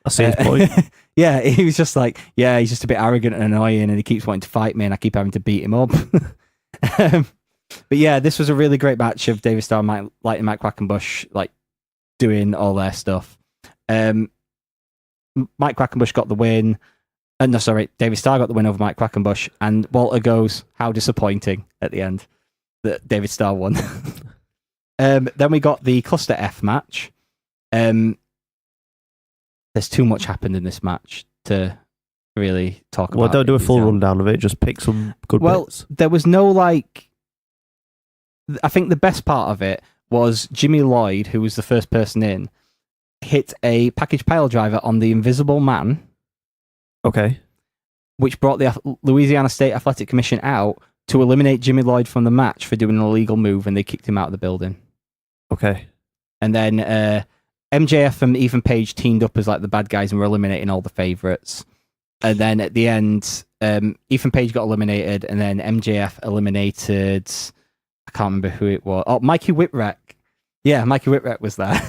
I see his point. Yeah, he was just like, yeah, he's just a bit arrogant and annoying, and he keeps wanting to fight me, and I keep having to beat him up. But yeah, this was a really great match of David Starr and Mike Quackenbush, like, doing all their stuff. Mike Quackenbush got the win. David Starr got the win over Mike Quackenbush, and Walter goes, "How disappointing," at the end. that David Starr won. Then we got the Cluster F match. There's too much happened in this match to really talk about. Well, don't do a full rundown of it. Just pick some good bits. There was no like. I think the best part of it was Jimmy Lloyd, who was the first person in, hit a package pile driver on the Invisible Man. Okay. Which brought the Louisiana State Athletic Commission out to eliminate Jimmy Lloyd from the match for doing an illegal move, and they kicked him out of the building. Okay. And then MJF and Ethan Page teamed up as like the bad guys and were eliminating all the favourites. And then at the end, Ethan Page got eliminated, and then MJF eliminated... I can't remember who it was. Oh, Mikey Whipwreck. Yeah, Mikey Whipwreck was there.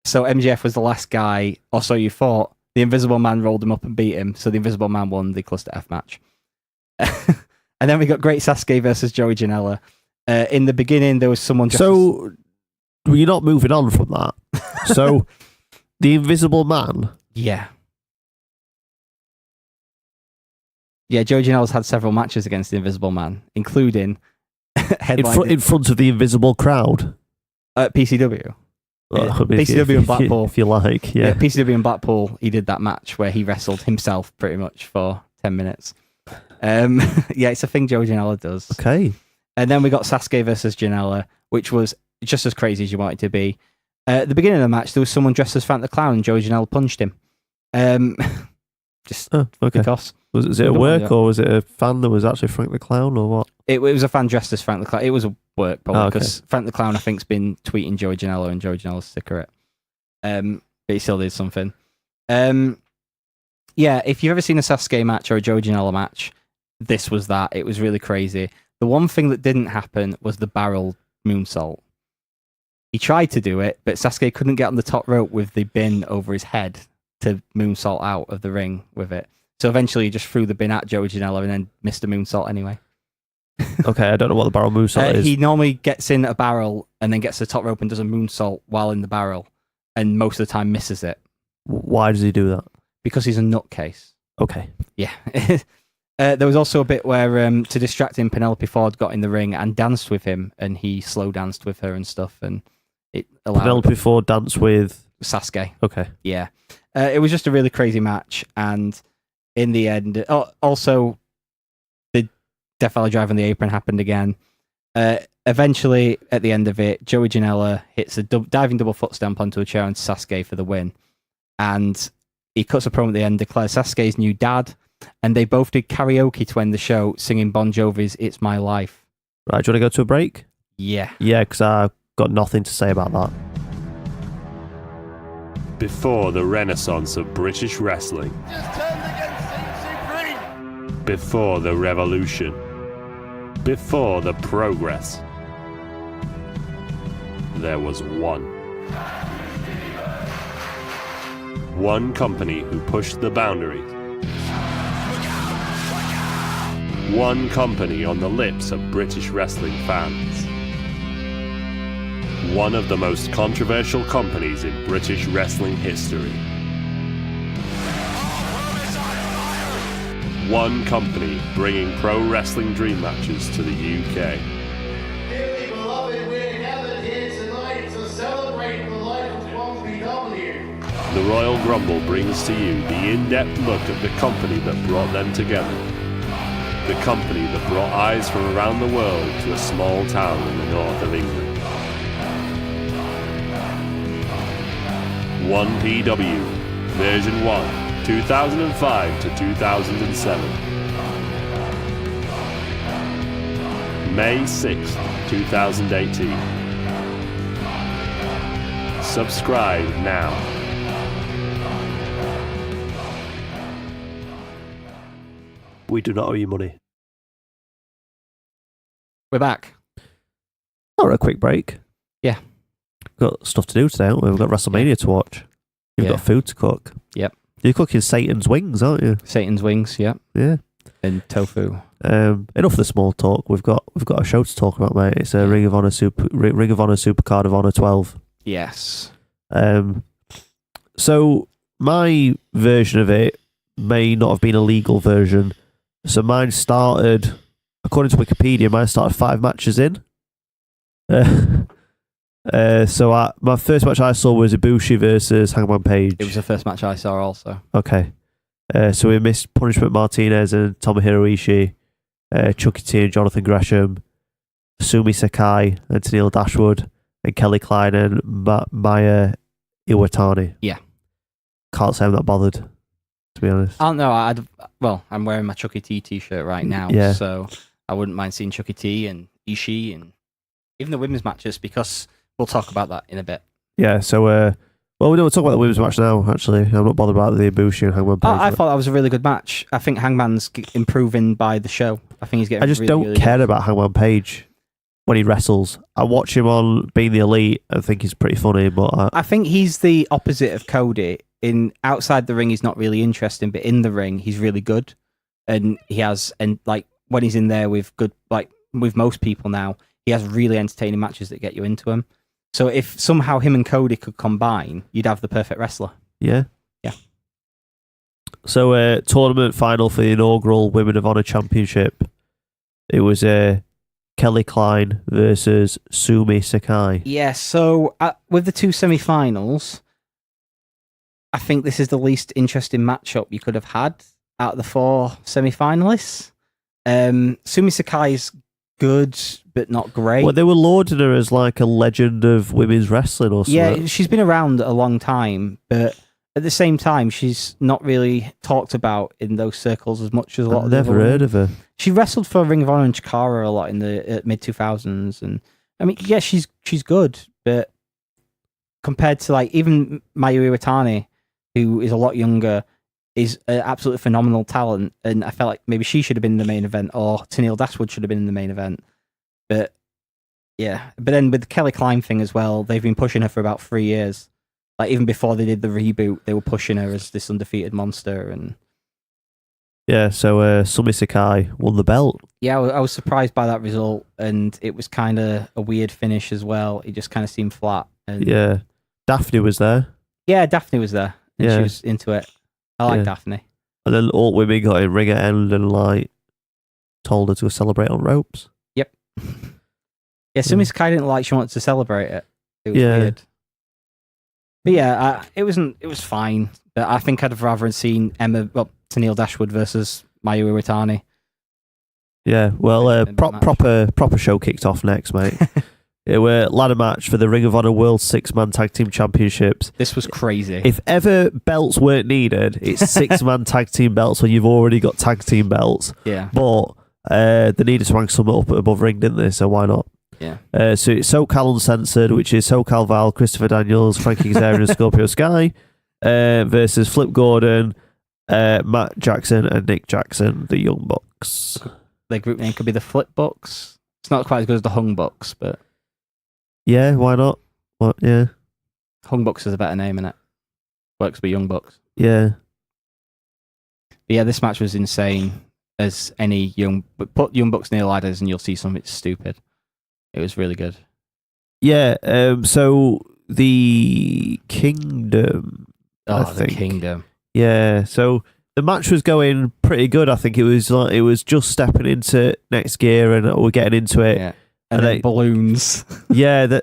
So MJF was the last guy, or so you thought. The Invisible Man rolled him up and beat him, so the Invisible Man won the Cluster F match. And then we got Great Sasuke versus Joey Janela. In the beginning, there was someone... So, we're not moving on from that. So, the Invisible Man... Yeah. Yeah, Joey Janela's had several matches against the Invisible Man, including... in front of the invisible crowd? PCW. Well, PCW and Blackpool. If you like, yeah. PCW and Blackpool, he did that match where he wrestled himself pretty much for 10 minutes. Yeah, it's a thing Joey Janela does. Okay. And then we got Sasuke versus Janela, which was just as crazy as you want it to be. At the beginning of the match, there was someone dressed as Frank the Clown, and Joey Janela punched him. Because. Was it a work, or was it a fan that was actually Frank the Clown, or what? It was a fan dressed as Frank the Clown. It was a work, probably, because Frank the Clown, I think, has been tweeting Joey Janela, and Joey Janela's sick of it. But he still did something. Yeah, if you've ever seen a Sasuke match or a Joey Janela match, this was that. It was really crazy. The one thing that didn't happen was the barrel moonsault. He tried to do it, but Sasuke couldn't get on the top rope with the bin over his head to moonsault out of the ring with it. So eventually he just threw the bin at Joey Janela and then missed a moonsault anyway. Okay, I don't know what the barrel moonsault is. He normally gets in a barrel and then gets to the top rope and does a moonsault while in the barrel, and most of the time misses it. Why does he do that? Because he's a nutcase. Okay. Yeah. There was also a bit where, to distract him, Penelope Ford got in the ring and danced with him, and he slow danced with her and stuff, and it allowed... Penelope Ford danced with... Sasuke. Okay. Yeah. It was just a really crazy match, and in the end... also, the Death Valley Drive on the apron happened again. Eventually, at the end of it, Joey Janela hits a diving double foot stamp onto a chair on Sasuke for the win, and he cuts a promo at the end, declares Sasuke's new dad, and they both did karaoke to end the show, singing Bon Jovi's It's My Life. Right, do you want to go to a break? Yeah. Yeah, because I've got nothing to say about that. Before the renaissance of British wrestling. Before the revolution. Before the progress. There was one. One company who pushed the boundaries. One company on the lips of British wrestling fans. One of the most controversial companies in British wrestling history. One company bringing pro wrestling dream matches to the UK. Dearly beloved, we're gathered here tonight to celebrate the life of WWN. The Royal Grumble brings to you the in-depth look at the company that brought them together. The company that brought eyes from around the world to a small town in the north of England. 1PW, version 1, 2005 to 2007. May 6th, 2018. Subscribe now. We do not owe you money. We're back. Or a quick break. Yeah. We've got stuff to do today, haven't we? We've got WrestleMania to watch. You've got food to cook. Yep. You're cooking Satan's wings, aren't you? Satan's wings, yep. Yeah. And tofu. Enough of the small talk. We've got a show to talk about, mate. It's a Ring of Honor Supercard of Honor 12. Yes. So my version of it may not have been a legal version. So mine started according to Wikipedia, mine started 5 matches in. So my first match I saw was Ibushi versus Hangman Page. It was the first match I saw also. Okay. So we missed Punishment Martinez and Tomohiro Ishii, Chucky T and Jonathan Gresham, Sumi Sakai and Tennille Dashwood, and Kelly Klein and Maya Iwatani. Yeah. Can't say I'm not bothered, to be honest. I don't know. I'm wearing my Chucky T t-shirt right now, so I wouldn't mind seeing Chucky T and Ishii and even the women's matches, because we'll talk about that in a bit. Yeah, so we'll talk about the women's match now, actually. I'm not bothered about the Ibushi and Hangman Page. I thought that was a really good match. I think Hangman's improving by the show. I think he's getting I just really, don't really care good. about Hangman Page when he wrestles. I watch him on Being the Elite and think he's pretty funny, but I think he's the opposite of Cody. Outside the ring, he's not really interesting, but in the ring, he's really good. And when he's in there with most people now, he has really entertaining matches that get you into him. So if somehow him and Cody could combine, you'd have the perfect wrestler. yeah. Yeah. So tournament final for the inaugural Women of Honor Championship. It was Kelly Klein versus Sumi Sakai. Yeah, so with the 2 semi-finals, I think this is the least interesting matchup you could have had out of the 4 semi-finalists. Sumi Sakai's good, but not great. Well, they were lauding her as like a legend of women's wrestling or something. Yeah, she's been around a long time, but at the same time, she's not really talked about in those circles as much as a lot I've of the never other heard women. of her. She wrestled for Ring of Honor and Chikara a lot in the mid-2000s, and I mean, yeah, she's good, but compared to like even Mayu Iwatani, who is a lot younger, is an absolutely phenomenal talent, and I felt like maybe she should have been in the main event, or Tennille Dashwood should have been in the main event. But yeah, but then with the Kelly Klein thing as well, they've been pushing her for about 3 years. Like even before they did the reboot, they were pushing her as this undefeated monster. And yeah, so Sumi Sakai won the belt. yeah, I was surprised by that result, and it was kind of a weird finish as well. It just kind of seemed flat. And Yeah, Daphne was there. yeah, Daphne was there, and Yeah. she was into it. I like Yeah. Daphne. And then all women got in ring at end and like told her to go celebrate on ropes. Yeah, Sumi Sakai didn't like she wanted to celebrate it. It was Yeah. weird. But yeah, it was fine. But I think I'd have rather seen Tennille Dashwood versus Mayu Iwatani. Yeah, well, Match. proper show kicked off next, mate. It were ladder match for the Ring of Honor World 6-Man Tag Team Championships. This was crazy. If ever belts weren't needed, it's 6-man tag team belts when you've already got tag team belts. Yeah. But they needed to rank something up above ring, didn't they? So why not? Yeah. So it's SoCal Uncensored, which is SoCal Val, Christopher Daniels, Frankie Kazarian, and Scorpio Sky versus Flip Gordon, Matt Jackson, and Nick Jackson, the Young Bucks. Their group name could be the Flip Bucks. It's not quite as good as the Hung Bucks, but Yeah, why not? What? Yeah, Hung Bucks is a better name, innit? Works with Young Bucks. yeah. But yeah, this match was insane. As any put Young Bucks near ladders and you'll see something stupid. It was really good. Yeah, so the Kingdom, Oh, I the think. Kingdom. Yeah, so the match was going pretty good. I think it was just stepping into next gear, and we're getting into it. Yeah. And And then they- balloons. That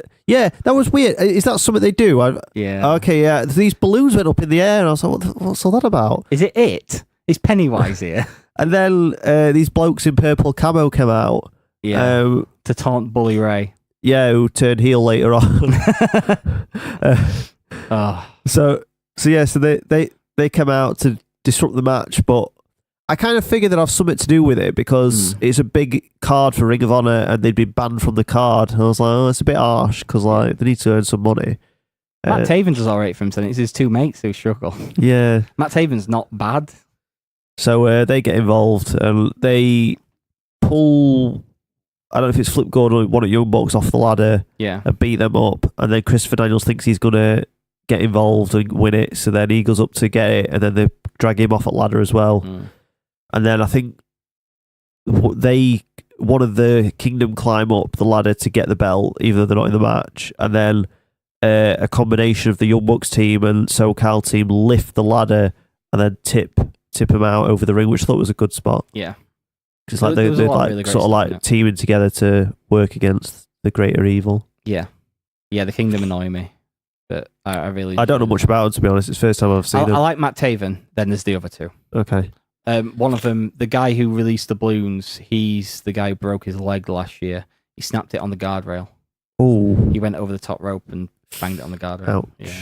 was weird. Is that something they do? Yeah. Okay, yeah. These balloons went up in the air, and I was like, what's all that about? Is it? Is Pennywise here? And then these blokes in purple camo came out. Yeah. To taunt Bully Ray. Yeah, who turned heel later on. Oh. So they come out to disrupt the match, but I kind of figured they'd have something to do with it because it's a big card for Ring of Honor and they'd be banned from the card. And I was like, oh, it's a bit harsh because like they need to earn some money. Matt Taven does alright for himself. It's his 2 mates who struggle. Yeah. Matt Taven's not bad. So they get involved and they pull, I don't know if it's Flip Gordon or one of Young Bucks off the ladder Yeah. and beat them up. And then Christopher Daniels thinks he's going to get involved and win it. So then he goes up to get it and then they drag him off at ladder as well. And then I think one of the Kingdom climb up the ladder to get the belt, even though they're not in the match. And then a combination of the Young Bucks team and SoCal team lift the ladder and then tip him out over the ring, which I thought was a good spot. Yeah. It's like There they're was a lot of like really great sort of stuff like in it. teaming together to work against the greater evil. Yeah. Yeah, the Kingdom annoy me. But I really... I don't know much about them, to be honest. It's the first time I've seen I them. like Matt Taven, then there's the other two. Okay. One of them, the guy who released the balloons, he's the guy who broke his leg last year. He snapped it on the guardrail. Oh. He went over the top rope and banged it on the guardrail. Ouch. Yeah.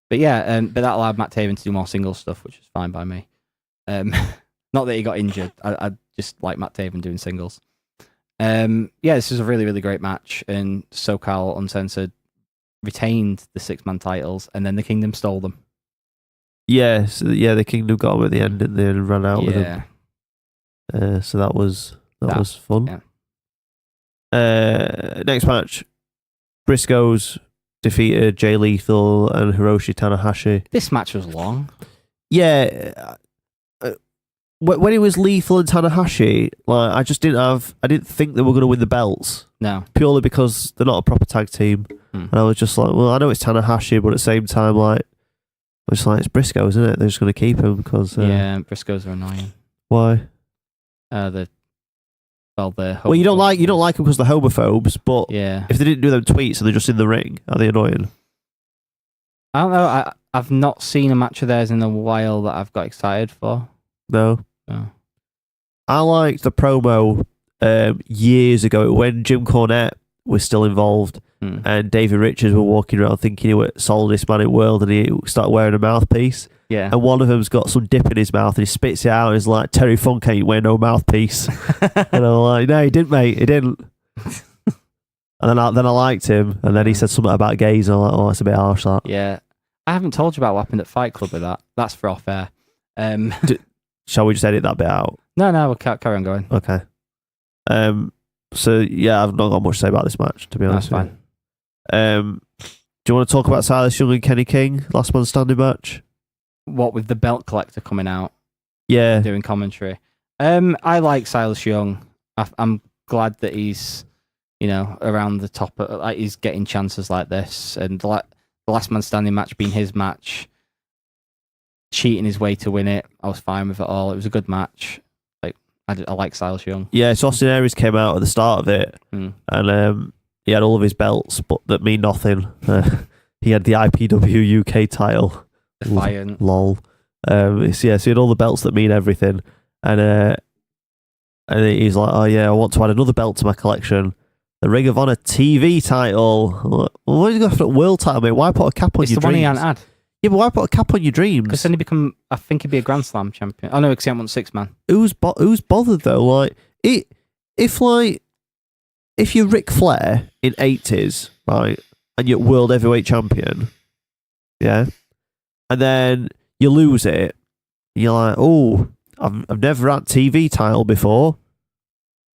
But yeah, but that allowed Matt Taven to do more singles stuff, which is fine by me. Not that he got injured. I just like Matt Taven doing singles. Yeah, this is a really, really great match, and SoCal Uncensored retained the 6-man titles, and then the Kingdom stole them. Yeah, so, the Kingdom got them at the end, didn't they, and ran out with Yeah. them. So that was fun. Yeah. Next match, Briscoes defeated Jay Lethal and Hiroshi Tanahashi. This match was long. Yeah, when it was Lethal and Tanahashi, like I didn't think they were going to win the belts No. purely because they're not a proper tag team, and I was just like, well, I know it's Tanahashi, but at the same time, like, I was just like, it's Briscoes, isn't it? They're just going to keep him because Yeah, Briscoes are annoying. why? They're Well, you don't like them because they're homophobes, but Yeah. if they didn't do them tweets and they're just in the ring, are they annoying? I don't know. I've not seen a match of theirs in a while that I've got excited for. No. No. I liked the promo years ago when Jim Cornette was still involved and David Richards were walking around thinking he was the solidest man in the world, and he started wearing a mouthpiece. Yeah. And one of them's got some dip in his mouth and he spits it out and he's like, Terry Funk ain't wearing no mouthpiece. And I'm like, no, he didn't, mate. He didn't. And then I liked him, and then he said something about gays, and I'm like, oh, that's a bit harsh, that. Yeah. I haven't told you about what happened at Fight Club with that. That's for off air. Shall we just edit that bit out? No, we'll carry on going. Okay. So yeah, I've not got much to say about this match, to be honest. That's with you. Do you want to talk about Silas Young and Kenny King, last man standing match? What with the belt collector coming out, Yeah. doing commentary. I like Silas Young. I'm glad that he's, around the top. Like he's getting chances like this, and the last man standing match being his match, cheating his way to win it. I was fine with it all. It was a good match. Like I like Silas Young. Yeah, so Austin Aries came out at the start of it, and he had all of his belts, but that mean nothing. He had the IPW UK title. Defiant. Lol. So he had all the belts that mean everything, and he's like, oh yeah, I want to add another belt to my collection. The Ring of Honor TV title. Well, why do you go for a world title, mate? Why put a cap on It's your the one dreams? he hadn't had. Yeah, but why put a cap on your dreams? Because then I think he'd be a Grand Slam champion. Oh no, because he hadn't won 6-man. Who's bothered though? Like if you're Ric Flair in 80s, right, and you're world heavyweight champion, yeah, and then you lose it, you're like, oh, I've never had TV title before,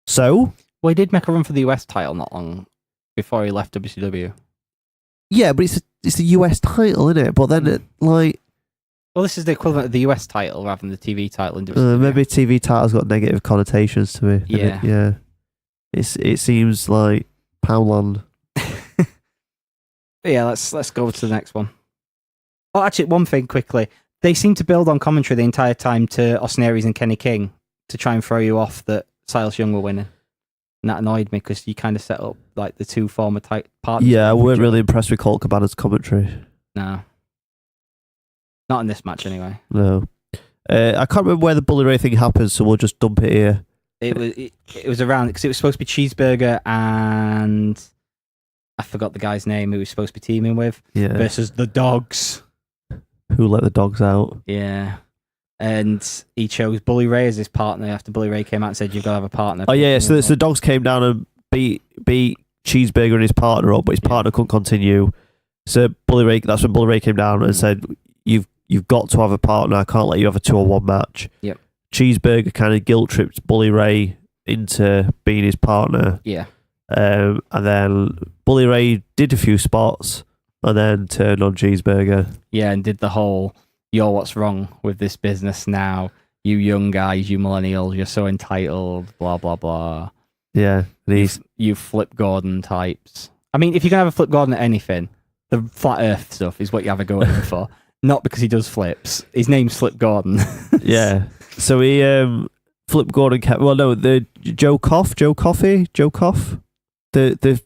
so. Well, he did make a run for the US title not long before he left WCW. Yeah, but it's a US title, isn't it? But then well, this is the equivalent of the US title rather than the TV title in WCW. maybe TV title's got negative connotations to me. Yeah. Yeah. It seems like Poundland. Yeah, let's go to the next one. Oh, actually, one thing quickly. They seem to build on commentary the entire time to Austin Aries and Kenny King to try and throw you off that Silas Young were winning. And that annoyed me because you kind of set up like the two former partners. Yeah, I weren't really impressed with Colt Cabana's commentary. No. Not in this match, anyway. No. I can't remember where the Bully Ray thing happened, so we'll just dump it here. It was around because it was supposed to be Cheeseburger and I forgot the guy's name who was supposed to be teaming with versus the Dogs. Who let the dogs out? Yeah. And he chose Bully Ray as his partner after Bully Ray came out and said, you've got to have a partner. Oh, yeah, so the dogs came down and beat Cheeseburger and his partner up, but his partner couldn't continue. So that's when Bully Ray came down and said, you've got to have a partner. I can't let you have a 2-on-1 match. Yep. Cheeseburger kind of guilt-tripped Bully Ray into being his partner. Yeah. And then Bully Ray did a few spots and then turned on Cheeseburger. Yeah, and did the whole, you're what's wrong with this business now. You young guys, you millennials, you're so entitled, blah, blah, blah. Yeah. And you Flip Gordon types. I mean, if you're going to have a Flip Gordon at anything, the flat earth stuff is what you have a go at him for. Not because he does flips. His name's Flip Gordon. Yeah. So he Flip Gordon kept. Well, no, the Joe Koff, the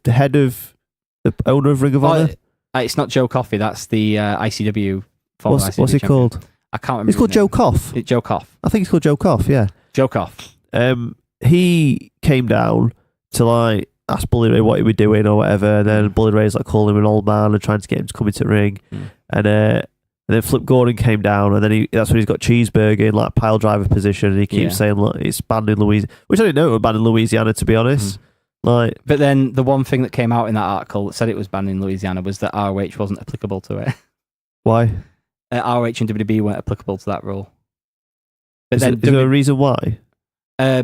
head of the owner of Ring of Honor. It's not Joe Coffey. That's the ICW. What's it champion. called? I can't remember. It's called Joe Koff. Joe Koff. I think it's called Joe Koff. Yeah, Joe Koff. He came down to like ask Bully Ray what he was doing or whatever, and then Bully Ray's like calling him an old man and trying to get him to come into the ring, and then Flip Gordon came down, and then that's when he's got Cheeseburger in like pile driver position, and he keeps saying, look, it's banned in Louisiana, which I didn't know it was banned in Louisiana, to be honest. But then the one thing that came out in that article that said it was banned in Louisiana was that ROH wasn't applicable to it. Why? ROH and WWE weren't applicable to that rule. But is there a reason why?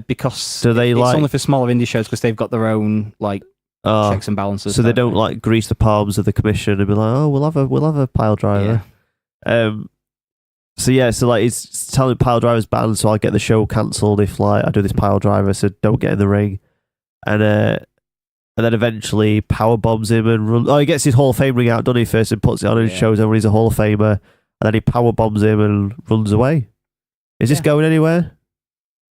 Because do they it's like only for smaller indie shows because they've got their own like checks and balances. So they don't like grease the palms of the commission and be like, oh, we'll have a pile driver. So like he's telling pile drivers banned, so I'll get the show cancelled if like I do this pile driver, so don't get in the ring. And then eventually power bombs him and run. Oh, he gets his Hall of Fame ring out, doesn't he? First and puts it on and shows everyone he's a Hall of Famer, and then he power bombs him and runs away. Is this going anywhere?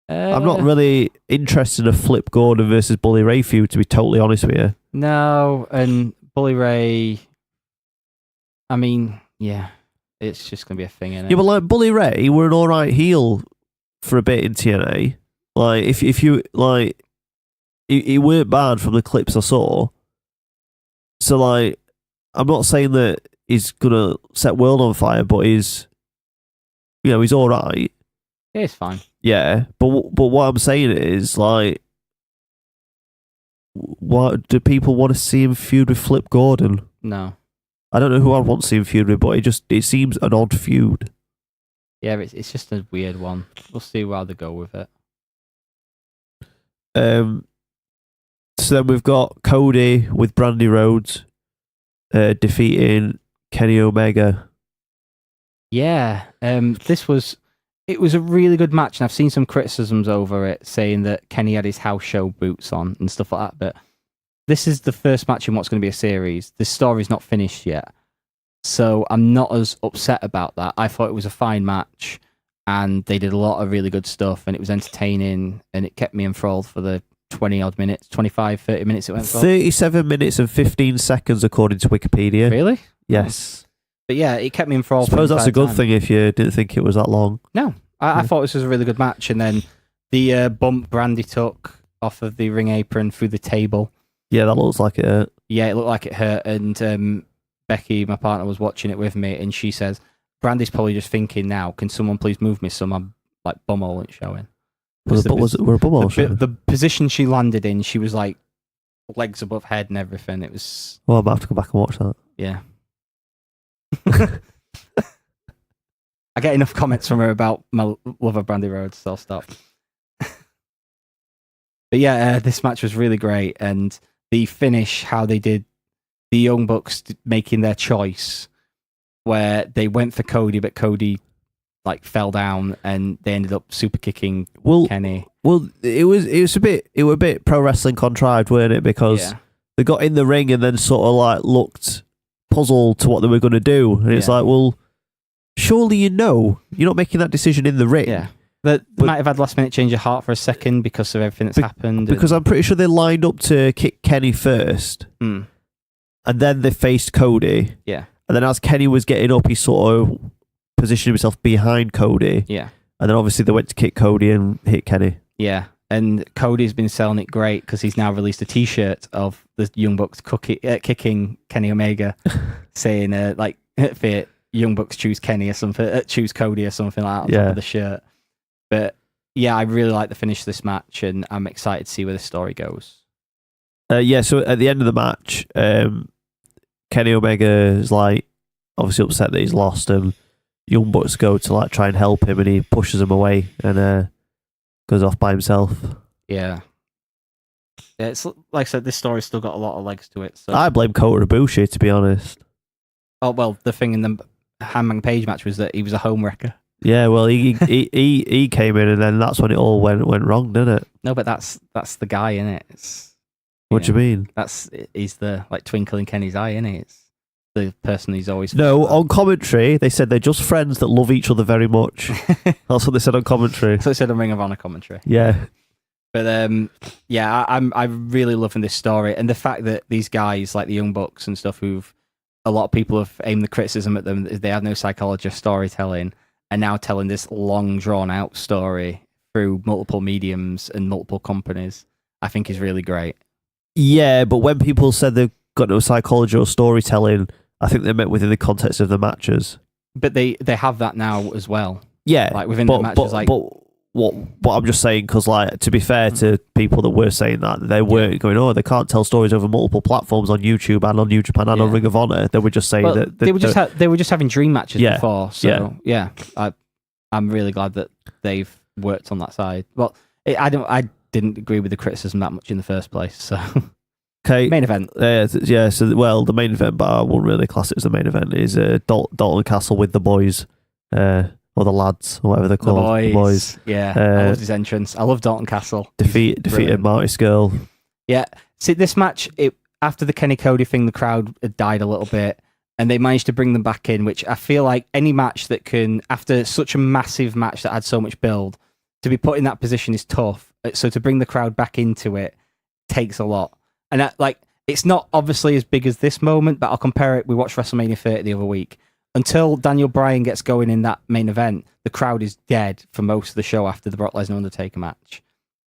I'm not really interested in a Flip Gordon versus Bully Ray feud, to be totally honest with you. No, and Bully Ray. I mean, it's just gonna be a thing, isn't it? Yeah, but like Bully Ray were an alright heel for a bit in TNA. Like if you like, he weren't bad from the clips I saw. So like, I'm not saying that he's gonna set world on fire, but he's alright. Yeah, it's fine. Yeah, but what I'm saying is like, what do people want to see him feud with Flip Gordon? No. I don't know who I want to see him feud with, but it seems an odd feud. Yeah, it's just a weird one. We'll see how they go with it. So then we've got Cody with Brandy Rhodes defeating Kenny Omega. Yeah, it was a really good match, and I've seen some criticisms over it, saying that Kenny had his house show boots on and stuff like that, but this is the first match in what's going to be a series. The story's not finished yet, so I'm not as upset about that. I thought it was a fine match, and they did a lot of really good stuff, and it was entertaining, and it kept me enthralled for the 20-odd minutes, 25, 30 minutes it went for. 37 minutes and 15 seconds, according to Wikipedia. Really? Yes. But yeah, it kept me enthralled. I suppose that's a good thing if you didn't think it was that long. No, I thought this was a really good match, and then the bump Brandy took off of the ring apron through the table. Yeah, that looks like it hurt. Yeah, it looked like it hurt, and Becky, my partner, was watching it with me, and she says, Brandy's probably just thinking now, can someone please move me so my like bumhole ain't showing? Was a bumhole showing? The position she landed in, she was like legs above head and everything. It was... Well, I might have to go back and watch that. Yeah. I get enough comments from her about my love of Brandy Rhodes, so I'll stop. But yeah, this match was really great, and the finish, how they did the Young Bucks making their choice, where they went for Cody, but Cody like fell down, and they ended up super kicking Kenny. Well, it was a bit pro wrestling contrived, weren't it? Because they got in the ring and then sort of like looked puzzled to what they were going to do, and it's like, well, surely you're not making that decision in the ring. Yeah. But they might have had last minute change of heart for a second because of everything that's happened. Because I'm pretty sure they lined up to kick Kenny first, and then they faced Cody. Yeah. And then as Kenny was getting up, he sort of positioned himself behind Cody. Yeah. And then obviously they went to kick Cody and hit Kenny. Yeah. And Cody's been selling it great because he's now released a T-shirt of the Young Bucks kicking Kenny Omega, saying like for Young Bucks choose Kenny or something, choose Cody or something like that on top of the shirt. But yeah, I really like the finish of this match, and I'm excited to see where the story goes. So at the end of the match, Kenny Omega is like obviously upset that he's lost, and Young Bucks go to like try and help him, and he pushes him away and goes off by himself. Yeah. It's like I said, this story's still got a lot of legs to it. So I blame Kota Ibushi, to be honest. Oh well, the thing in the Hangman Page match was that he was a home wrecker. Yeah, well, he came in, and then that's when it all went wrong, didn't it? No, but that's the guy, innit? What do you mean? He's the like twinkle in Kenny's eye, innit? the person he's always No, on commentary, they said they're just friends that love each other very much. That's what they said on commentary. So they said on Ring of Honor commentary. Yeah. But yeah, I'm really loving this story, and the fact that these guys like the Young Bucks and stuff, who've a lot of people have aimed the criticism at them, they have no psychologist storytelling, and now telling this long drawn out story through multiple mediums and multiple companies, I think is really great. Yeah, but when people said they've got no psychology or storytelling, I think they meant within the context of the matches. But they have that now as well. Yeah, like within the matches, What I'm just saying, because like, to be fair to people that were saying that, they weren't going, oh, they can't tell stories over multiple platforms on YouTube and on New Japan and on Ring of Honor. They were just saying that they were just having dream matches before. So I'm really glad that they've worked on that side. Well, I didn't agree with the criticism that much in the first place. So okay, main event. So well, the main event, but I wouldn't really class it as the main event, is Dalton Castle with the boys. Or the lads, or whatever they're called. The boys. Yeah, I loved his entrance. I love Dalton Castle. Defeated Marty Scurll. Yeah. See, this match, after the Kenny Cody thing, the crowd had died a little bit, and they managed to bring them back in, which I feel like any match that can, after such a massive match that had so much build, to be put in that position is tough. So to bring the crowd back into it takes a lot. And it's not obviously as big as this moment, but I'll compare it. We watched WrestleMania 30 the other week. Until Daniel Bryan gets going in that main event, the crowd is dead for most of the show after the Brock Lesnar Undertaker match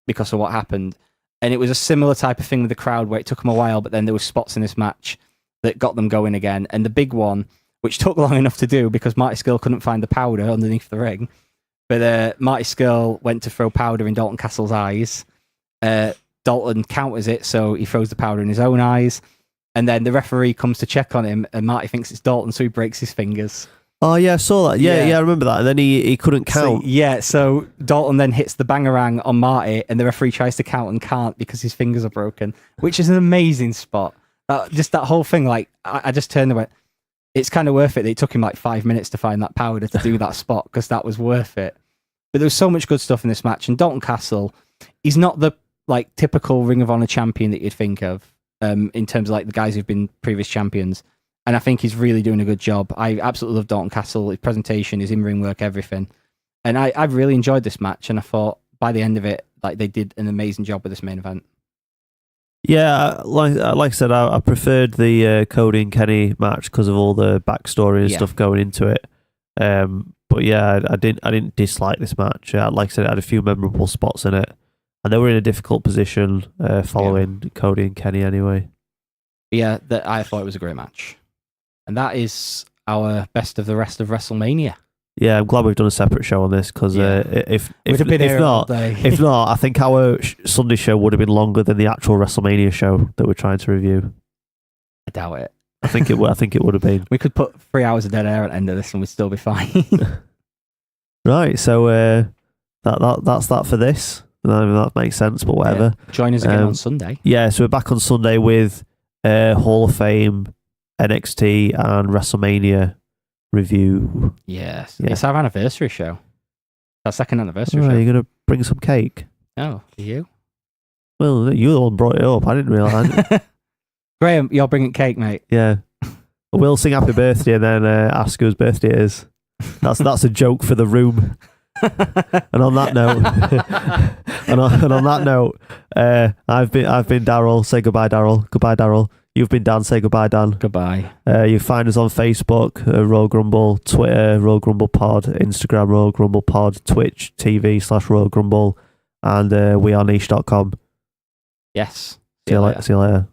because of what happened. And it was a similar type of thing with the crowd where it took them a while, but then there were spots in this match that got them going again. And the big one, which took long enough to do because Marty Scurll couldn't find the powder underneath the ring, but Marty Scurll went to throw powder in Dalton Castle's eyes. Dalton counters it, so he throws the powder in his own eyes. And then the referee comes to check on him, and Marty thinks it's Dalton, so he breaks his fingers. Oh, yeah, I saw that. Yeah, I remember that. And then he couldn't count. So Dalton then hits the bangarang on Marty, and the referee tries to count and can't because his fingers are broken, which is an amazing spot. Just that whole thing, like, I just turned and went, it's kind of worth it. It took him like 5 minutes to find that powder to do that spot, because that was worth it. But there was so much good stuff in this match, and Dalton Castle, he's not the like typical Ring of Honor champion that you'd think of. In terms of like the guys who've been previous champions, and I think he's really doing a good job. I absolutely love Dalton Castle, his presentation, his in-ring work, everything. And I've really enjoyed this match, and I thought by the end of it, like they did an amazing job with this main event. Yeah, like I said, I preferred the Cody and Kenny match because of all the backstory and stuff going into it. But yeah, I didn't dislike this match. Like I said, it had a few memorable spots in it. And they were in a difficult position following Cody and Kenny anyway. Yeah, I thought it was a great match. And that is our best of the rest of WrestleMania. Yeah, I'm glad we've done a separate show on this, because if not, I think our Sunday show would have been longer than the actual WrestleMania show that we're trying to review. I doubt it. I think it would have been. We could put 3 hours of dead air at the end of this and we'd still be fine. Right, so that's that for this. That makes sense, but whatever. Yeah. Join us again on Sunday. Yeah, so we're back on Sunday with Hall of Fame, NXT, and WrestleMania review. Yes. Yeah. It's our anniversary show. Our second anniversary show. Are you going to bring some cake? Oh, are you? Well, you're the one who brought it up. I didn't realise. Graham, you're bringing cake, mate. Yeah. We'll sing happy birthday and then ask whose birthday it is. That's a joke for the room. And on that note, I've been Daryl. Say goodbye, Daryl. Goodbye, Daryl. You've been Dan. Say goodbye, Dan. Goodbye. You find us on Facebook, Royal Grumble, Twitter, Royal Grumble Pod, Instagram, Royal Grumble Pod, Twitch TV/Royal Grumble, and we are niche.com. Yes. See you later.